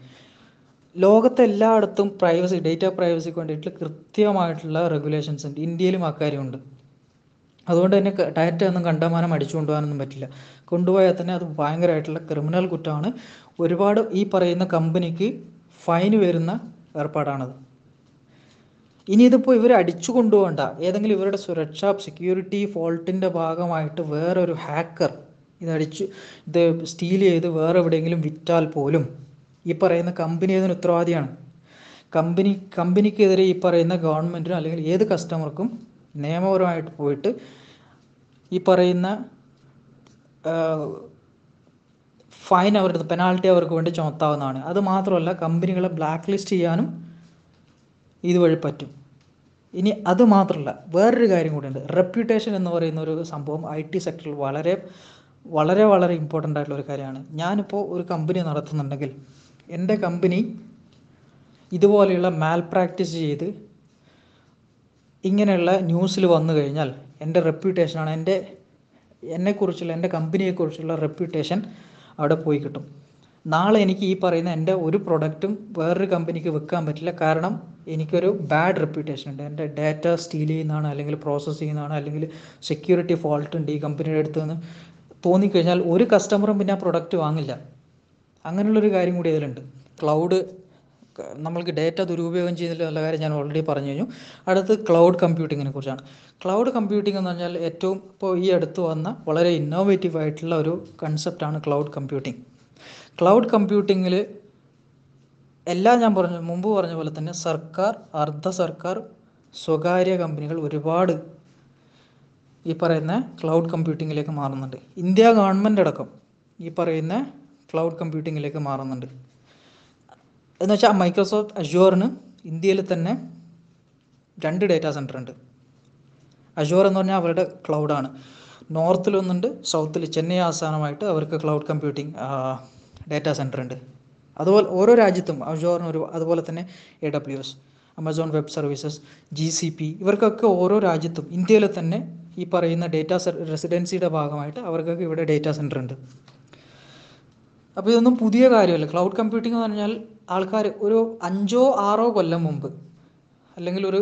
ലോകത്തെ എല്ലായിടത്തും പ്രൈവസി, ഡേറ്റ പ്രൈവസിക്ക് വേണ്ടിയിട്ട് കൃത്യമായിട്ടുള്ള റെഗുലേഷൻസ് ഉണ്ട്. ഇന്ത്യയിലും അക്കാര്യമുണ്ട്. അതുകൊണ്ട് തന്നെ ഡാറ്റ ഒന്നും കണ്ടമാനം അടിച്ചു കൊണ്ടുപോകാനൊന്നും പറ്റില്ല. കൊണ്ടുപോയാൽ തന്നെ അത് ഭയങ്കരമായിട്ടുള്ള ക്രിമിനൽ കുറ്റമാണ്. ഒരുപാട് ഈ പറയുന്ന കമ്പനിക്ക് ഫൈന് വരുന്ന ഏർപ്പാടാണത്. ഇനി ഇതിപ്പോൾ ഇവർ അടിച്ചു കൊണ്ടുപോകണ്ട, ഏതെങ്കിലും ഇവരുടെ സുരക്ഷാ സെക്യൂരിറ്റി ഫോൾട്ടിൻ്റെ ഭാഗമായിട്ട് വേറൊരു ഹാക്കർ ഇത് സ്റ്റീൽ ചെയ്ത് വേറെ എവിടെയെങ്കിലും വിറ്റാൽ പോലും ഈ പറയുന്ന കമ്പനി അതിന് ഉത്തരവാദിയാണ്. കമ്പനിക്കെതിരെ ഈ പറയുന്ന ഗവൺമെൻറ്റിനോ അല്ലെങ്കിൽ ഏത് കസ്റ്റമർക്കും നിയമപരമായിട്ട് പോയിട്ട് ഈ പറയുന്ന ഫൈൻ, അവരുടെ പെനാൽറ്റി അവർക്ക് വേണ്ടി ചുമത്താവുന്നതാണ്. അത് മാത്രമല്ല, കമ്പനികളെ ബ്ലാക്ക് ലിസ്റ്റ് ചെയ്യാനും ഇതുവഴി പറ്റും. ഇനി അത് മാത്രമല്ല, വേറൊരു കാര്യം കൂടിയുണ്ട്. റെപ്യൂട്ടേഷൻ എന്ന് പറയുന്ന ഒരു സംഭവം IT സെക്ടറിൽ വളരെ വളരെ വളരെ ഇമ്പോർട്ടൻ്റ് ആയിട്ടുള്ള ഒരു കാര്യമാണ്. ഞാനിപ്പോൾ ഒരു കമ്പനി നടത്തുന്നുണ്ടെങ്കിൽ എൻ്റെ കമ്പനി ഇതുപോലെയുള്ള മാൽ പ്രാക്ടീസ് ചെയ്ത് ഇങ്ങനെയുള്ള ന്യൂസിൽ വന്നു കഴിഞ്ഞാൽ എൻ്റെ റെപ്യൂട്ടേഷനാണ്, എന്നെക്കുറിച്ചുള്ള, എൻ്റെ കമ്പനിയെക്കുറിച്ചുള്ള റെപ്യൂട്ടേഷൻ അവിടെ പോയി കിട്ടും. നാളെ എനിക്ക് ഈ പറയുന്ന എൻ്റെ ഒരു പ്രൊഡക്റ്റും വേറൊരു കമ്പനിക്ക് വിൽക്കാൻ പറ്റില്ല. കാരണം എനിക്കൊരു ബാഡ് റെപ്യൂട്ടേഷൻ ഉണ്ട്. എൻ്റെ ഡാറ്റ സ്റ്റീൽ ചെയ്യുന്നതാണ്, അല്ലെങ്കിൽ പ്രോസസ്സ് ചെയ്യുന്നതാണ്, അല്ലെങ്കിൽ സെക്യൂരിറ്റി ഫോൾട്ട് ഉണ്ട് ഈ കമ്പനിയുടെ അടുത്ത് നിന്ന് തോന്നിക്കഴിഞ്ഞാൽ ഒരു കസ്റ്റമറും പിന്നെ ആ പ്രൊഡക്റ്റ് വാങ്ങില്ല. അങ്ങനെയുള്ളൊരു കാര്യം കൂടി ഇതിലുണ്ട്. ക്ലൗഡ്, നമ്മൾക്ക് ഡാറ്റ ദുരുപയോഗം ചെയ്യുന്നതിലുള്ള കാര്യം ഞാൻ ഓൾറെഡി പറഞ്ഞു കഴിഞ്ഞു. അടുത്ത് ക്ലൗഡ് കമ്പ്യൂട്ടിങ്ങിനെ കുറിച്ചാണ്. ക്ലൗഡ് കമ്പ്യൂട്ടിംഗ് എന്ന് പറഞ്ഞാൽ ഏറ്റവും ഇപ്പോൾ ഈ അടുത്ത് വന്ന വളരെ ഇന്നോവേറ്റീവ് ആയിട്ടുള്ള ഒരു കൺസെപ്റ്റാണ് ക്ലൗഡ് കമ്പ്യൂട്ടിംഗ്. ക്ലൗഡ് കമ്പ്യൂട്ടിങ്ങിൽ എല്ലാം ഞാൻ മുമ്പ് പറഞ്ഞ പോലെ തന്നെ സർക്കാർ, അർദ്ധ സർക്കാർ, സ്വകാര്യ കമ്പനികൾ ഒരുപാട് ഈ പറയുന്ന ക്ലൗഡ് കമ്പ്യൂട്ടിങ്ങിലേക്ക് മാറുന്നുണ്ട്. ഇന്ത്യ ഗവൺമെൻറ് അടക്കം ഈ പറയുന്ന ക്ലൗഡ് കമ്പ്യൂട്ടിങ്ങിലേക്ക് മാറുന്നുണ്ട്. എന്ന് വെച്ചാൽ മൈക്രോസോഫ്റ്റ് അഷ്യൂറിന് ഇന്ത്യയിൽ തന്നെ 2 ഡേറ്റാ സെൻറ്റർ ഉണ്ട്. അഷ്യൂർ എന്ന് പറഞ്ഞാൽ അവരുടെ ക്ലൗഡാണ്. നോർത്തിലൊന്നുണ്ട്, സൗത്തിൽ ചെന്നൈ ആസ്ഥാനമായിട്ട് അവർക്ക് ക്ലൗഡ് കമ്പ്യൂട്ടിംഗ് ഡാറ്റാ സെൻറ്റർ ഉണ്ട്. അതുപോലെ ഓരോ രാജ്യത്തും അഷ്യൂറിന് അതുപോലെ തന്നെ AWS, Amazon web services, GCP, ഇവർക്കൊക്കെ ഓരോ രാജ്യത്തും ഇന്ത്യയിൽ തന്നെ ഈ പറയുന്ന ഡേറ്റാ റെസിഡൻസിയുടെ ഭാഗമായിട്ട് അവർക്കൊക്കെ ഇവിടെ ഡേറ്റാ സെൻറ്റർ ഉണ്ട്. അപ്പോൾ ഇതൊന്നും പുതിയ കാര്യമല്ല. ക്ലൗഡ് കമ്പ്യൂട്ടിംഗ് എന്ന് പറഞ്ഞാൽ ആൾക്കാർ ഒരു 5-6 കൊല്ലം മുമ്പ്, അല്ലെങ്കിൽ ഒരു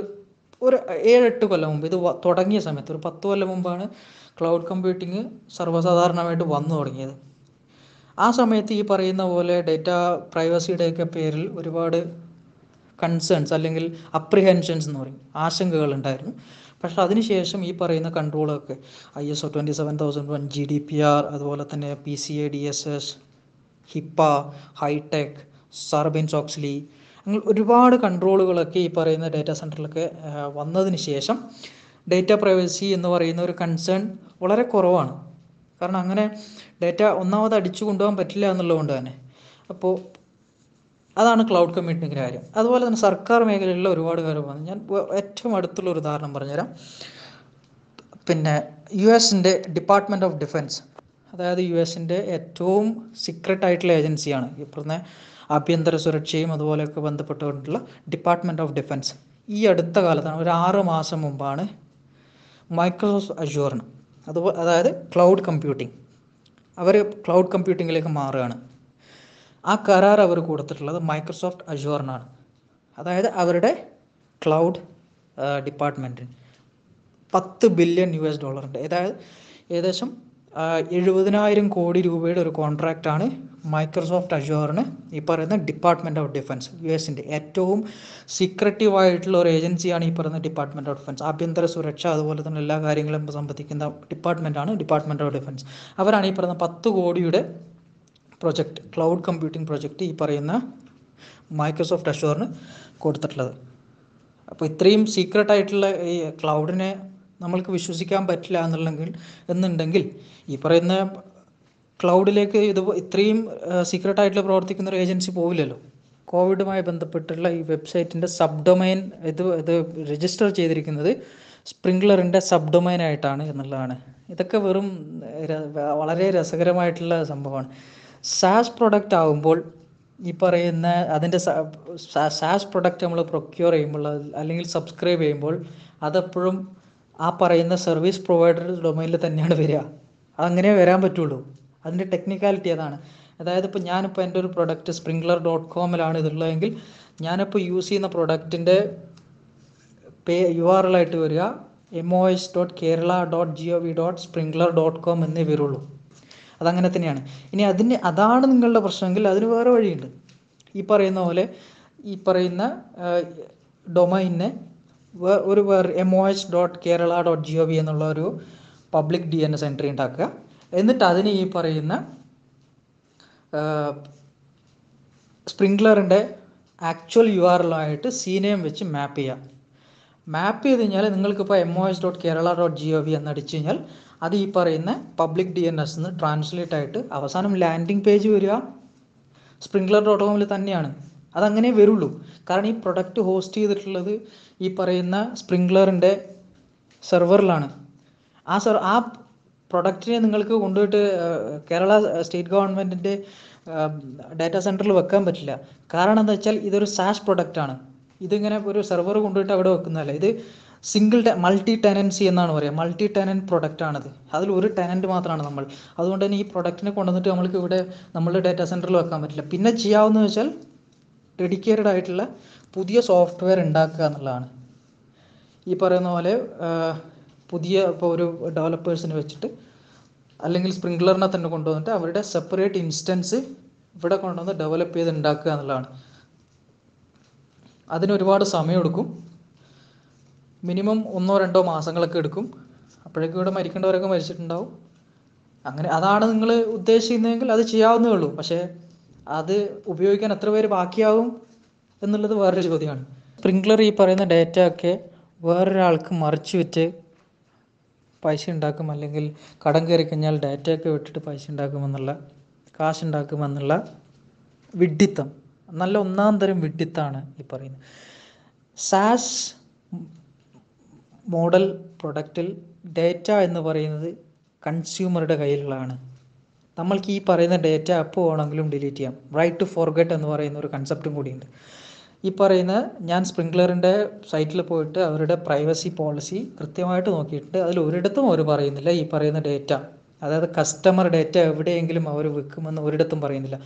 ഒരു 7-8 കൊല്ലം മുമ്പ് ഇത് തുടങ്ങിയ സമയത്ത്, ഒരു 10 കൊല്ലം മുമ്പാണ് ക്ലൗഡ് കമ്പ്യൂട്ടിങ് സർവ്വസാധാരണമായിട്ട് വന്നു തുടങ്ങിയത്. ആ സമയത്ത് ഈ പറയുന്ന പോലെ ഡേറ്റ പ്രൈവസിയുടെയൊക്കെ പേരിൽ ഒരുപാട് കൺസേൺസ് അല്ലെങ്കിൽ അപ്രിഹെൻഷൻസ് എന്ന് പറയും, ആശങ്കകൾ ഉണ്ടായിരുന്നു. പക്ഷെ അതിനുശേഷം ഈ പറയുന്ന കൺട്രോളൊക്കെ ISO 27001, GDPR, അതുപോലെ തന്നെ PCI DSS, ഹിപ്പ, ഹൈടെക്, സാർബിൻസ് ഓക്സ്ലി, അങ്ങനെ ഒരുപാട് കൺട്രോളുകളൊക്കെ ഈ പറയുന്ന ഡാറ്റാ സെൻറ്ററിലൊക്കെ വന്നതിന് ശേഷം ഡേറ്റ പ്രൈവസി എന്ന് പറയുന്ന ഒരു കൺസേൺ വളരെ കുറവാണ്. കാരണം അങ്ങനെ ഡേറ്റ ഒന്നാമത് അടിച്ചു കൊണ്ടുപോകാൻ പറ്റില്ല എന്നുള്ളതുകൊണ്ട് തന്നെ. അപ്പോൾ അതാണ് ക്ലൗഡ് കമ്പ്യൂട്ടിങ്ങിൻ്റെ കാര്യം. അതുപോലെ തന്നെ സർക്കാർ മേഖലയിലുള്ള ഒരുപാട് കാര്യമാണ്. ഞാൻ ഏറ്റവും അടുത്തുള്ള ഒരു ഉദാഹരണം പറഞ്ഞുതരാം. പിന്നെ US ഡിപ്പാർട്ട്മെൻറ്റ് ഓഫ് ഡിഫൻസ്, അതായത് US ഏറ്റവും സീക്രട്ട് ആയിട്ടുള്ള ഏജൻസിയാണ് ഈ പറഞ്ഞ ആഭ്യന്തര സുരക്ഷയും അതുപോലെയൊക്കെ ബന്ധപ്പെട്ടുകൊണ്ടുള്ള ഡിപ്പാർട്ട്മെൻറ്റ് ഓഫ് ഡിഫൻസ്. ഈ അടുത്ത കാലത്താണ്, ഒരു 6 മാസം മുമ്പാണ് മൈക്രോസോഫ്റ്റ് അഷ്യൂറിന്, അതായത് ക്ലൗഡ് കമ്പ്യൂട്ടിംഗ്, അവർ ക്ലൗഡ് കമ്പ്യൂട്ടിങ്ങിലേക്ക് മാറുകയാണ്. ആ കരാർ അവർ കൊടുത്തിട്ടുള്ളത് മൈക്രോസോഫ്റ്റ് അഷ്യൂറിനാണ്. അതായത് അവരുടെ ക്ലൗഡ് ഡിപ്പാർട്ട്മെൻറ്റിന് $10 ബില്യൺ. അതായത് ഏകദേശം 70,000 കോടി രൂപയുടെ ഒരു കോൺട്രാക്റ്റാണ് മൈക്രോസോഫ്റ്റ് അഷ്യൂറിന് ഈ പറയുന്ന ഡിപ്പാർട്ട്മെൻറ്റ് ഓഫ് ഡിഫൻസ്, US ഏറ്റവും സീക്രട്ടീവായിട്ടുള്ള ഒരു ഏജൻസിയാണ് ഈ പറയുന്ന ഡിപ്പാർട്ട്മെൻറ്റ് ഓഫ് ഡിഫൻസ്. ആഭ്യന്തര സുരക്ഷ അതുപോലെ തന്നെ എല്ലാ കാര്യങ്ങളും സംബന്ധിക്കുന്ന ഡിപ്പാർട്ട്മെൻറ്റാണ് ഡിപ്പാർട്ട്മെൻറ്റ് ഓഫ് ഡിഫൻസ്. അവരാണ് ഈ പറയുന്ന 10 കോടിയുടെ പ്രൊജക്റ്റ്, ക്ലൗഡ് കമ്പ്യൂട്ടിംഗ് പ്രൊജക്റ്റ് ഈ പറയുന്ന മൈക്രോസോഫ്റ്റ് അഷ്യൂറിന് കൊടുത്തിട്ടുള്ളത്. അപ്പോൾ ഇത്രയും സീക്രട്ടായിട്ടുള്ള ഈ ക്ലൗഡിനെ നമ്മൾക്ക് വിശ്വസിക്കാൻ പറ്റില്ല എന്നുണ്ടെങ്കിൽ ഈ പറയുന്ന ക്ലൗഡിലേക്ക് ഇത്രയും സീക്രട്ടായിട്ടുള്ള പ്രവർത്തിക്കുന്ന ഒരു ഏജൻസി പോവില്ലല്ലോ. കോവിഡുമായി ബന്ധപ്പെട്ടുള്ള ഈ വെബ്സൈറ്റിൻ്റെ സബ് ഡൊമൈൻ ഇത് രജിസ്റ്റർ ചെയ്തിരിക്കുന്നത് സ്പ്രിങ്ക്ലറിൻ്റെ സബ് ഡൊമൈനായിട്ടാണ് എന്നുള്ളതാണ്. ഇതൊക്കെ വെറും വളരെ രസകരമായിട്ടുള്ള സംഭവമാണ്. സാസ് പ്രൊഡക്റ്റ് ആകുമ്പോൾ ഈ പറയുന്ന അതിൻ്റെ സാസ് പ്രൊഡക്റ്റ് നമ്മൾ പ്രൊക്യൂർ ചെയ്യുമ്പോൾ അല്ലെങ്കിൽ സബ്സ്ക്രൈബ് ചെയ്യുമ്പോൾ അതെപ്പോഴും ആ പറയുന്ന സർവീസ് പ്രൊവൈഡർ ഡൊമൈനിൽ തന്നെയാണ് വരിക. അതങ്ങനെ വരാൻ പറ്റുള്ളൂ. അതിൻ്റെ ടെക്നിക്കാലിറ്റി അതാണ്. അതായത് ഇപ്പോൾ ഞാനിപ്പോൾ എൻ്റെ ഒരു പ്രൊഡക്റ്റ് Sprinklr.com ഇതുള്ളതെങ്കിൽ ഞാനിപ്പോൾ യൂസ് ചെയ്യുന്ന പ്രൊഡക്റ്റിൻ്റെ URL ആയിട്ട് വരിക mos.kerala.gov.sprinkler.com എന്നേ വരുള്ളൂ. അതങ്ങനെ തന്നെയാണ്. ഇനി അതാണ് നിങ്ങളുടെ പ്രശ്നമെങ്കിൽ അതിന് വേറെ വഴിയുണ്ട്. ഈ പറയുന്ന പോലെ ഈ പറയുന്ന ഡൊമൈനെ വേറെ mos.kerala.gov എന്നുള്ള ഒരു പബ്ലിക് DNS എൻട്രി ഉണ്ടാക്കുക. എന്നിട്ട് അതിന് ഈ പറയുന്ന സ്പ്രിങ്ക്ലറിൻ്റെ ആക്ച്വൽ URL ആയിട്ട് CNAME വെച്ച് മാപ്പ് ചെയ്യുക. മാപ്പ് ചെയ്ത് കഴിഞ്ഞാൽ നിങ്ങൾക്കിപ്പോൾ mos.kerala.gov എന്നടിച്ചു കഴിഞ്ഞാൽ അത് ഈ പറയുന്ന പബ്ലിക് DNS ട്രാൻസ്ലേറ്റ് ആയിട്ട് അവസാനം ലാൻഡിംഗ് പേജ് വരിക Sprinklr.com തന്നെയാണ്. അതങ്ങനെ വരുള്ളൂ. കാരണം ഈ പ്രൊഡക്റ്റ് ഹോസ്റ്റ് ചെയ്തിട്ടുള്ളത് ഈ പറയുന്ന സ്പ്രിങ്ക്ലറിൻ്റെ സെർവറിലാണ്. ആ പ്രൊഡക്റ്റിനെ നിങ്ങൾക്ക് കൊണ്ടുപോയിട്ട് കേരള സ്റ്റേറ്റ് ഗവൺമെൻറ്റിൻ്റെ ഡാറ്റാ സെൻറ്ററിൽ വെക്കാൻ പറ്റില്ല. കാരണം എന്താ വെച്ചാൽ ഇതൊരു സാസ് പ്രൊഡക്റ്റാണ്. ഇതിങ്ങനെ ഒരു സെർവർ കൊണ്ടുപോയിട്ട് അവിടെ വെക്കുന്നതല്ല. ഇത് മൾട്ടി ടെനൻസി എന്നാണ് പറയുക. മൾട്ടി ടെനൻറ്റ് പ്രൊഡക്റ്റാണിത്. അതിൽ ഒരു ടെനൻറ്റ് മാത്രമാണ് നമ്മൾ. അതുകൊണ്ട് തന്നെ ഈ പ്രൊഡക്റ്റിനെ കൊണ്ടുവന്നിട്ട് നമ്മൾക്ക് ഇവിടെ നമ്മളുടെ ഡാറ്റാ സെൻറ്ററിൽ വെക്കാൻ പറ്റില്ല. പിന്നെ ചെയ്യാവുന്നത് വെച്ചാൽ ഡെഡിക്കേറ്റഡ് ആയിട്ടുള്ള പുതിയ സോഫ്റ്റ്വെയർ ഉണ്ടാക്കുക എന്നുള്ളതാണ്. ഈ പറയുന്ന പോലെ പുതിയ ഇപ്പോൾ ഒരു ഡെവലപ്പേഴ്സിനെ വെച്ചിട്ട് അല്ലെങ്കിൽ സ്പ്രിങ്ക്ലറിനെ തന്നെ കൊണ്ടുവന്നിട്ട് അവരുടെ സെപ്പറേറ്റ് ഇൻസ്റ്റൻസ് ഇവിടെ കൊണ്ടുവന്ന് ഡെവലപ്പ് ചെയ്ത് ഉണ്ടാക്കുക എന്നുള്ളതാണ്. അതിനൊരുപാട് സമയമെടുക്കും. മിനിമം 1-2 മാസങ്ങളൊക്കെ എടുക്കും. അപ്പോഴേക്കും ഇവിടെ മരിക്കേണ്ടവരൊക്കെ മരിച്ചിട്ടുണ്ടാവും. അങ്ങനെ അതാണ് നിങ്ങൾ ഉദ്ദേശിക്കുന്നതെങ്കിൽ അത് ചെയ്യാവുന്നേ ഉള്ളൂ. പക്ഷേ അത് ഉപയോഗിക്കാൻ എത്ര പേര് ബാക്കിയാവും എന്നുള്ളത് വേറൊരു ചോദ്യമാണ്. സ്പ്രിങ്ക്ലർ ഈ പറയുന്ന ഡേറ്റ ഒക്കെ വേറൊരാൾക്ക് മറിച്ച് വെച്ച് പൈസ ഉണ്ടാക്കും, അല്ലെങ്കിൽ കടം കയറി കഴിഞ്ഞാൽ ഡാറ്റയൊക്കെ വിട്ടിട്ട് പൈസ ഉണ്ടാക്കുമെന്നുള്ള, കാശുണ്ടാക്കുമെന്നുള്ള വിഡ്ഢിത്തം, നല്ല ഒന്നാം തരം വിഡ്ഢിത്തമാണ് ഈ പറയുന്നത്. സാസ് മോഡൽ പ്രൊഡക്റ്റിൽ ഡേറ്റ എന്ന് പറയുന്നത് കൺസ്യൂമറുടെ കയ്യിലുള്ളതാണ്. നമ്മൾക്ക് ഈ പറയുന്ന ഡേറ്റ എപ്പോൾ വേണമെങ്കിലും ഡിലീറ്റ് ചെയ്യാം. റൈറ്റ് ടു ഫോർഗെറ്റ് എന്ന് പറയുന്ന ഒരു കൺസെപ്റ്റും കൂടിയുണ്ട്. ഈ പറയുന്ന ഞാൻ സ്പ്രിങ്ക്ലറിൻ്റെ സൈറ്റിൽ പോയിട്ട് അവരുടെ പ്രൈവസി പോളിസി കൃത്യമായിട്ട് നോക്കിയിട്ട് അതിൽ ഒരിടത്തും അവർ പറയുന്നില്ല ഈ പറയുന്ന ഡേറ്റ, അതായത് കസ്റ്റമർ ഡേറ്റ എവിടെയെങ്കിലും അവർ വിൽക്കുമെന്ന് ഒരിടത്തും പറയുന്നില്ല.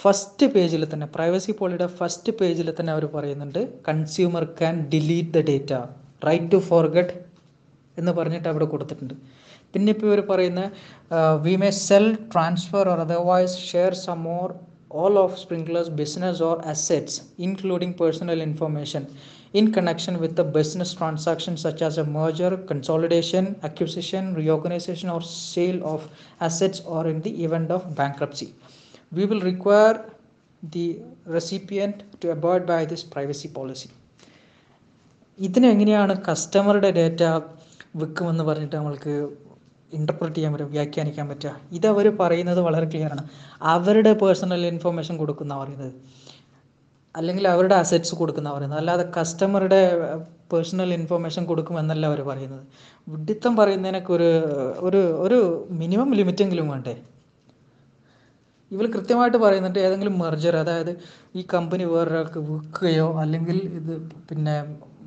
ഫസ്റ്റ് പേജിൽ തന്നെ, പ്രൈവസി പോളിയുടെ ഫസ്റ്റ് പേജിൽ തന്നെ അവർ പറയുന്നുണ്ട്, consumer can delete the data, right to forget എന്ന് പറഞ്ഞിട്ട് അവിടെ കൊടുത്തിട്ടുണ്ട്. പിന്നെ ഇപ്പോൾ ഇവർ പറയുന്ന we may sell, transfer or otherwise share some or all of Sprinkler's business or assets, including personal information, in connection with the business transactions such as a merger, consolidation, acquisition, reorganization, or sale of assets, or in the event of bankruptcy. We will require the recipient to abide by this privacy policy. ഇതിനെങ്ങനെയാണ് കസ്റ്റമറുടെ data വിൽക്കുമെന്ന് പറഞ്ഞിട്ട് നമ്മൾക്ക് interpret ചെയ്യാൻ പറ്റും, വ്യാഖ്യാനിക്കാൻ പറ്റുക? ഇതവർ പറയുന്നത് വളരെ ക്ലിയറാണ്. അവരുടെ പേഴ്സണൽ ഇൻഫർമേഷൻ കൊടുക്കുന്ന പറയുന്നത്, അല്ലെങ്കിൽ അവരുടെ അസറ്റ്സ് കൊടുക്കുന്ന പറയുന്നത്, അല്ലാതെ കസ്റ്റമറുടെ പേഴ്സണൽ ഇൻഫർമേഷൻ കൊടുക്കുമെന്നല്ല അവർ പറയുന്നത്. വിഡിത്തം പറയുന്നതിനൊക്കെ ഒരു ഒരു മിനിമം ലിമിറ്റെങ്കിലും വേണ്ടേ? ഇവർ കൃത്യമായിട്ട് പറയുന്നുണ്ട്, ഏതെങ്കിലും മെർജർ, അതായത് ഈ കമ്പനി വേറൊരാൾക്ക് വിൽക്കുകയോ അല്ലെങ്കിൽ ഇത് പിന്നെ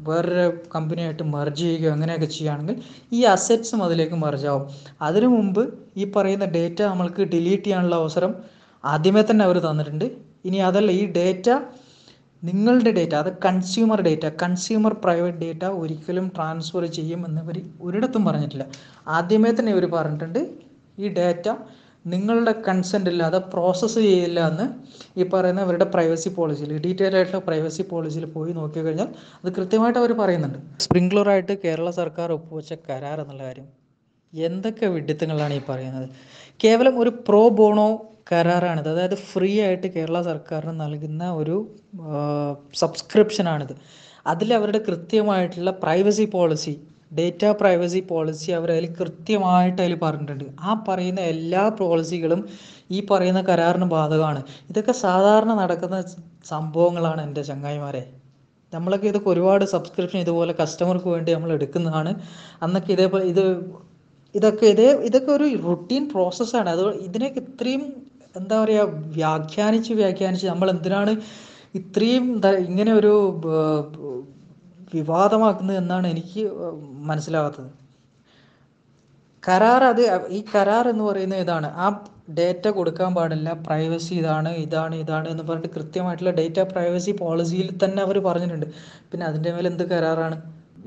വേറൊരു കമ്പനിയായിട്ട് മെർജ് ചെയ്യുകയോ അങ്ങനെയൊക്കെ ചെയ്യുകയാണെങ്കിൽ ഈ അസറ്റ്സും അതിലേക്ക് മെർജാവും. അതിനു മുമ്പ് ഈ പറയുന്ന ഡേറ്റ നമ്മൾക്ക് ഡിലീറ്റ് ചെയ്യാനുള്ള അവസരം ആദ്യമേ തന്നെ അവർ തന്നിട്ടുണ്ട്. ഇനി അതല്ല, ഈ ഡേറ്റ നിങ്ങളുടെ ഡേറ്റ, അത് consumer data, consumer private data ഒരിക്കലും ട്രാൻസ്ഫർ ചെയ്യും എന്നിവർ ഒരിടത്തും പറഞ്ഞിട്ടില്ല. ആദ്യമേ തന്നെ ഇവർ പറഞ്ഞിട്ടുണ്ട്, ഈ ഡേറ്റ നിങ്ങളുടെ കൺസെൻ്റ് ഇല്ലാതെ പ്രോസസ്സ് ചെയ്യില്ല എന്ന് ഈ പറയുന്ന അവരുടെ പ്രൈവസി പോളിസിയിൽ, ഡീറ്റെയിൽ ആയിട്ടുള്ള പ്രൈവസി പോളിസിയിൽ പോയി നോക്കിക്കഴിഞ്ഞാൽ അത് കൃത്യമായിട്ട് അവർ പറയുന്നുണ്ട്. സ്പ്രിംഗ്ലറായിട്ട് കേരള സർക്കാർ ഒപ്പുവെച്ച കരാർ എന്നുള്ള കാര്യം എന്തൊക്കെ വിഡിത്തങ്ങളാണ് ഈ പറയുന്നത്? കേവലം ഒരു പ്രോ ബോണോ കരാറാണിത്. അതായത് ഫ്രീ ആയിട്ട് കേരള സർക്കാരിന് നൽകുന്ന ഒരു സബ്സ്ക്രിപ്ഷനാണിത്. അതിൽ അവരുടെ കൃത്യമായിട്ടുള്ള privacy policy, data privacy policy അവർ അതിൽ കൃത്യമായിട്ട് അതിൽ പറഞ്ഞിട്ടുണ്ട്. ആ പറയുന്ന എല്ലാ പോളിസികളും ഈ പറയുന്ന കരാറിന് ബാധകമാണ്. ഇതൊക്കെ സാധാരണ നടക്കുന്ന സംഭവങ്ങളാണ് എൻ്റെ ചങ്ങായിമാരെ. നമ്മളൊക്കെ ഇതൊക്കെ ഒരുപാട് സബ്സ്ക്രിപ്ഷൻ ഇതുപോലെ കസ്റ്റമർക്ക് വേണ്ടി നമ്മൾ എടുക്കുന്നതാണ്. അന്നൊക്കെ ഇതേപോലെ ഇതൊക്കെ ഒരു റുട്ടീൻ പ്രോസസ്സാണ്. അത് ഇതിനൊക്കെ ഇത്രയും എന്താ പറയുക, വ്യാഖ്യാനിച്ച് നമ്മൾ എന്തിനാണ് ഇത്രയും ഇങ്ങനെ ഒരു വിവാദമാക്കുന്നത് എന്നാണ് എനിക്ക് മനസ്സിലാവാത്തത്. ഈ കരാർ എന്ന് പറയുന്നത് ഇതാണ്, ആ ഡേറ്റ കൊടുക്കാൻ പാടില്ല, പ്രൈവസി ഇതാണ് എന്ന് പറഞ്ഞിട്ട് കൃത്യമായിട്ടുള്ള ഡേറ്റ പ്രൈവസി പോളിസിയിൽ തന്നെ അവർ പറഞ്ഞിട്ടുണ്ട്. പിന്നെ അതിൻ്റെ മേലെ എന്ത് കരാറാണ്?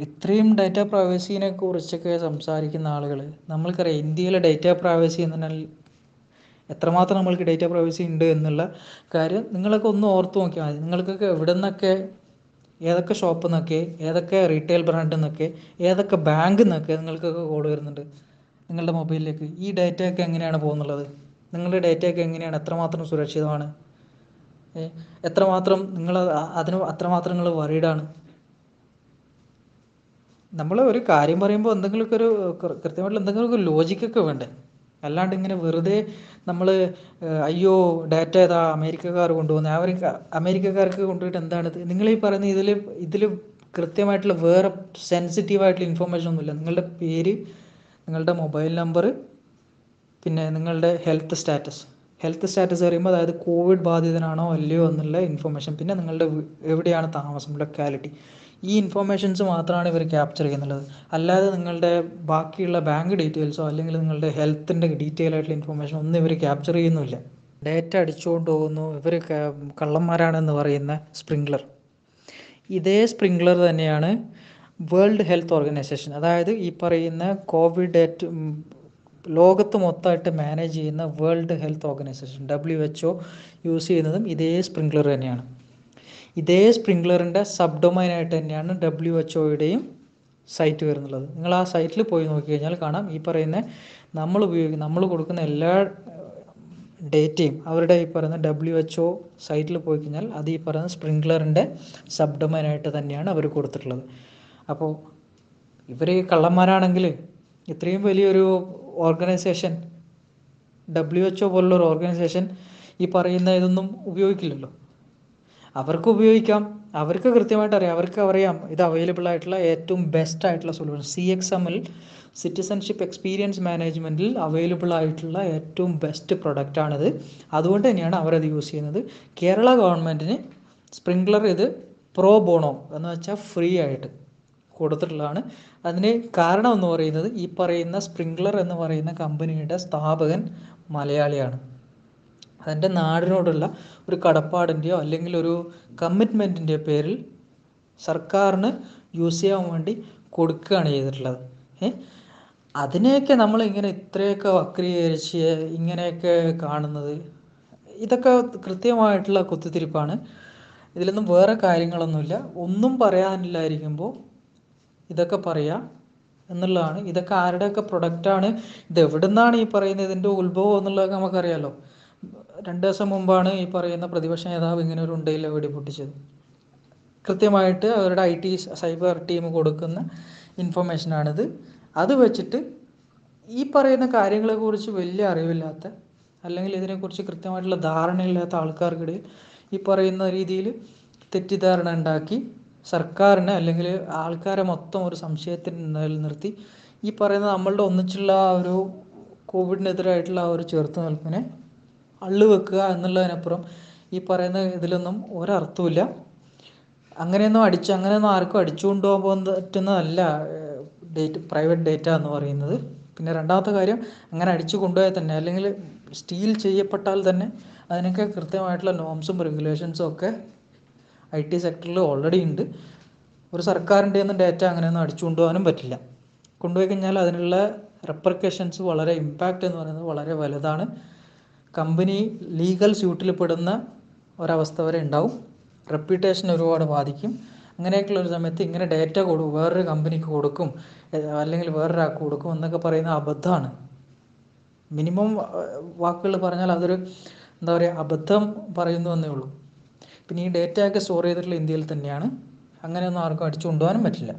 ഇത്രയും ഡേറ്റ പ്രൈവസീനെ കുറിച്ചൊക്കെ സംസാരിക്കുന്ന ആളുകൾ, നമ്മൾക്കറിയാം ഇന്ത്യയിലെ ഡേറ്റ പ്രൈവസി എന്ന് പറഞ്ഞാൽ എത്രമാത്രം നമ്മൾക്ക് ഡേറ്റ പ്രൈവസി ഉണ്ട് എന്നുള്ള കാര്യം നിങ്ങളൊക്കെ ഒന്ന് ഓർത്ത് നോക്കിയാൽ മതി. നിങ്ങൾക്കൊക്കെ എവിടെ നിന്നൊക്കെ, ഏതൊക്കെ ഷോപ്പിൽ നിന്നൊക്കെ, ഏതൊക്കെ റീറ്റെയിൽ ബ്രാൻഡിൽ നിന്നൊക്കെ, ഏതൊക്കെ ബാങ്കിൽ നിന്നൊക്കെ നിങ്ങൾക്കൊക്കെ കോൾ വരുന്നുണ്ട് നിങ്ങളുടെ മൊബൈലിലേക്ക്. ഈ ഡേറ്റയൊക്കെ എങ്ങനെയാണ് പോകുന്നുള്ളത്? നിങ്ങളുടെ ഡേറ്റയൊക്കെ എങ്ങനെയാണ്, എത്രമാത്രം സുരക്ഷിതമാണ്, എത്രമാത്രം അത്രമാത്രം നിങ്ങൾ വറീഡാണ്? നമ്മൾ ഒരു കാര്യം പറയുമ്പോൾ എന്തെങ്കിലുമൊക്കെ ഒരു കൃത്യമായിട്ടുള്ള എന്തെങ്കിലുമൊക്കെ ലോജിക്കൊക്കെ വേണ്ടേ? അല്ലാണ്ട് ഇങ്ങനെ വെറുതെ നമ്മൾ അയ്യോ ഡാറ്റ ഏതാ അമേരിക്കക്കാർ കൊണ്ടുപോകുന്നത്, അമേരിക്കക്കാർക്ക് കൊണ്ടുപോയിട്ട് എന്താണ് നിങ്ങൾ ഈ പറയുന്നത്? ഇതിൽ കൃത്യമായിട്ടുള്ള വേറെ സെൻസിറ്റീവായിട്ടുള്ള ഇൻഫർമേഷൻ ഒന്നുമില്ല. നിങ്ങളുടെ പേര്, നിങ്ങളുടെ മൊബൈൽ നമ്പർ, പിന്നെ നിങ്ങളുടെ ഹെൽത്ത് സ്റ്റാറ്റസ് പറയുമ്പോൾ അതായത് കോവിഡ് ബാധിതനാണോ അല്ലയോ എന്നുള്ള ഇൻഫർമേഷൻ, പിന്നെ നിങ്ങളുടെ എവിടെയാണ് താമസം, ലൊക്കാലിറ്റി, ഈ ഇൻഫർമേഷൻസ് മാത്രമാണ് ഇവർ ക്യാപ്ചർ ചെയ്യുന്നുള്ളത്. അല്ലാതെ നിങ്ങളുടെ ബാക്കിയുള്ള ബാങ്ക് ഡീറ്റെയിൽസോ അല്ലെങ്കിൽ നിങ്ങളുടെ ഹെൽത്തിൻ്റെ ഡീറ്റെയിൽ ആയിട്ടുള്ള ഇൻഫർമേഷൻ ഒന്നും ഇവർ ക്യാപ്ചർ ചെയ്യുന്നില്ല. ഡേറ്റ അടിച്ചുകൊണ്ട് പോകുന്നു, ഇവർ കള്ളന്മാരാണെന്ന് പറയുന്ന സ്പ്രിംഗ്ലർ. ഇതേ സ്പ്രിംഗ്ലർ തന്നെയാണ് വേൾഡ് ഹെൽത്ത് ഓർഗനൈസേഷൻ, അതായത് ഈ പറയുന്ന കോവിഡ് ലോകത്ത് മൊത്തമായിട്ട് മാനേജ് ചെയ്യുന്ന world health organisation WHO use ചെയ്യുന്നതും ഇതേ സ്പ്രിംഗ്ലർ തന്നെയാണ്. ഇതേ സ്പ്രിംഗ്ലറിൻ്റെ സബ് ഡൊമൈനായിട്ട് തന്നെയാണ് WHO സൈറ്റ് വരുന്നുള്ളത്. നിങ്ങൾ ആ സൈറ്റിൽ പോയി നോക്കി കഴിഞ്ഞാൽ കാണാം, ഈ പറയുന്ന നമ്മൾ കൊടുക്കുന്ന എല്ലാ ഡേറ്റയും അവരുടെ ഈ പറയുന്ന WHO സൈറ്റിൽ പോയി കഴിഞ്ഞാൽ അത് ഈ പറയുന്ന സ്പ്രിംഗ്ലറിൻ്റെ സബ് ഡൊമൈനായിട്ട് തന്നെയാണ് അവർ കൊടുത്തിട്ടുള്ളത്. അപ്പോൾ ഇവർ കള്ളന്മാരാണെങ്കിൽ ഇത്രയും വലിയൊരു ഓർഗനൈസേഷൻ, WHO പോലുള്ളൊരു ഓർഗനൈസേഷൻ ഈ പറയുന്ന ഇതൊന്നും ഉപയോഗിക്കില്ലല്ലോ. അവർക്ക് ഉപയോഗിക്കാം, അവർക്ക് കൃത്യമായിട്ട് അറിയാം, അവർക്ക് ഇത് അവൈലബിൾ ആയിട്ടുള്ള ഏറ്റവും ബെസ്റ്റ് ആയിട്ടുള്ള സൊല്യൂഷൻ CXML, സിറ്റിസൺഷിപ്പ് എക്സ്പീരിയൻസ് മാനേജ്മെൻറ്റിൽ അവൈലബിൾ ആയിട്ടുള്ള ഏറ്റവും ബെസ്റ്റ് പ്രൊഡക്റ്റാണിത്. അതുകൊണ്ട് തന്നെയാണ് അവരത് യൂസ് ചെയ്യുന്നത്. കേരള ഗവൺമെൻറ്റിന് സ്പ്രിംഗ്ലർ ഇത് പ്രോ ബോണോ എന്ന് വെച്ചാൽ ഫ്രീ ആയിട്ട് കൊടുത്തിട്ടുള്ളതാണ്. അതിന് കാരണം എന്ന് പറയുന്നത് ഈ പറയുന്ന സ്പ്രിങ്ക്ലർ എന്ന് പറയുന്ന കമ്പനിയുടെ സ്ഥാപകൻ മലയാളിയാണ്. അതിൻ്റെ നാടിനോടുള്ള ഒരു കടപ്പാടിൻ്റെയോ അല്ലെങ്കിൽ ഒരു കമ്മിറ്റ്മെൻറ്റിൻ്റെയോ പേരിൽ സർക്കാരിന് യൂസ് ചെയ്യാൻ വേണ്ടി കൊടുക്കുകയാണ് ചെയ്തിട്ടുള്ളത്. അതിനെയൊക്കെ നമ്മളിങ്ങനെ ഇത്രയൊക്കെ വക്രീകരിച്ച് ഇങ്ങനെയൊക്കെ കാണുന്നത്, ഇതൊക്കെ കൃത്യമായിട്ടുള്ള കുത്തിത്തിരിപ്പാണ്. ഇതിലൊന്നും വേറെ കാര്യങ്ങളൊന്നുമില്ല. ഒന്നും പറയാനില്ലായിരിക്കുമ്പോൾ ഇതൊക്കെ പറയാം എന്നുള്ളതാണ്. ഇതൊക്കെ ആരുടെയൊക്കെ പ്രൊഡക്റ്റാണ്, ഇത് എവിടെ നിന്നാണ് ഈ പറയുന്നത്, ഇതിൻ്റെ ഉത്ഭവം എന്നുള്ളതൊക്കെ നമുക്കറിയാമല്ലോ. 2 ദിവസം മുമ്പാണ് ഈ പറയുന്ന പ്രതിപക്ഷ നേതാവ് ഇങ്ങനെ ഒരു ഉണ്ടയില്ല വെടിപൊട്ടിച്ചത്. കൃത്യമായിട്ട് അവരുടെ IT സൈബർ ടീം കൊടുക്കുന്ന ഇൻഫർമേഷനാണിത്. അത് വെച്ചിട്ട് ഈ പറയുന്ന കാര്യങ്ങളെക്കുറിച്ച് വലിയ അറിവില്ലാത്ത അല്ലെങ്കിൽ ഇതിനെക്കുറിച്ച് കൃത്യമായിട്ടുള്ള ധാരണയില്ലാത്ത ആൾക്കാർക്കിടയിൽ ഈ പറയുന്ന രീതിയിൽ തെറ്റിദ്ധാരണ ഉണ്ടാക്കി സർക്കാരിനെ അല്ലെങ്കിൽ ആൾക്കാരെ മൊത്തം ഒരു സംശയത്തിൽ നിലനിർത്തി ഈ പറയുന്ന നമ്മളുടെ ഒന്നിച്ചുള്ള ആ ഒരു കോവിഡിനെതിരായിട്ടുള്ള ആ ഒരു ചെറുത്തുനിൽപ്പിനെ അള്ളുവെക്കുക എന്നുള്ളതിനപ്പുറം ഈ പറയുന്ന ഇതിലൊന്നും ഒരർത്ഥമില്ല. അങ്ങനെയൊന്നും ആർക്കും അടിച്ചുകൊണ്ട് പോകാൻ പറ്റുന്നതല്ല പ്രൈവറ്റ് ഡേറ്റ എന്ന് പറയുന്നത്. പിന്നെ രണ്ടാമത്തെ കാര്യം, അങ്ങനെ അടിച്ചു കൊണ്ടുപോയാൽ തന്നെ അല്ലെങ്കിൽ സ്റ്റീൽ ചെയ്യപ്പെട്ടാൽ തന്നെ അതിനൊക്കെ കൃത്യമായിട്ടുള്ള നോംസും റെഗുലേഷൻസും ഒക്കെ IT സെക്ടറിൽ ഓൾറെഡി ഉണ്ട്. ഒരു സർക്കാരിൻ്റെ ഒന്നും ഡേറ്റ അങ്ങനെയൊന്നും അടിച്ചു കൊണ്ടുപോകാനും പറ്റില്ല. കൊണ്ടുപോയി കഴിഞ്ഞാൽ അതിനുള്ള റെപ്പർക്കഷൻസ് വളരെ ഇമ്പാക്റ്റ് എന്ന് പറയുന്നത് വളരെ വലുതാണ്. കമ്പനി ലീഗൽ സ്യൂട്ടിൽ പെടുന്ന ഒരവസ്ഥ വരെ ഉണ്ടാവും. റെപ്യൂട്ടേഷൻ ഒരുപാട് ബാധിക്കും. അങ്ങനെയൊക്കെയുള്ള ഒരു സമയത്ത് ഇങ്ങനെ ഡേറ്റ വേറൊരു കമ്പനിക്ക് കൊടുക്കും അല്ലെങ്കിൽ വേറൊരാൾക്ക് കൊടുക്കും എന്നൊക്കെ പറയുന്ന അബദ്ധമാണ്. മിനിമം വാക്കുകൾ പറഞ്ഞാൽ അതൊരു എന്താ പറയുക, അബദ്ധം പറയുന്നു എന്നേ ഉള്ളൂ. പിന്നെ ഈ ഡേറ്റയൊക്കെ സ്റ്റോർ ചെയ്തിട്ടുള്ള ഇന്ത്യയിൽ തന്നെയാണ്. അങ്ങനെയൊന്നും ആർക്കും അടിച്ചു കൊണ്ടുപോകാനും പറ്റില്ല.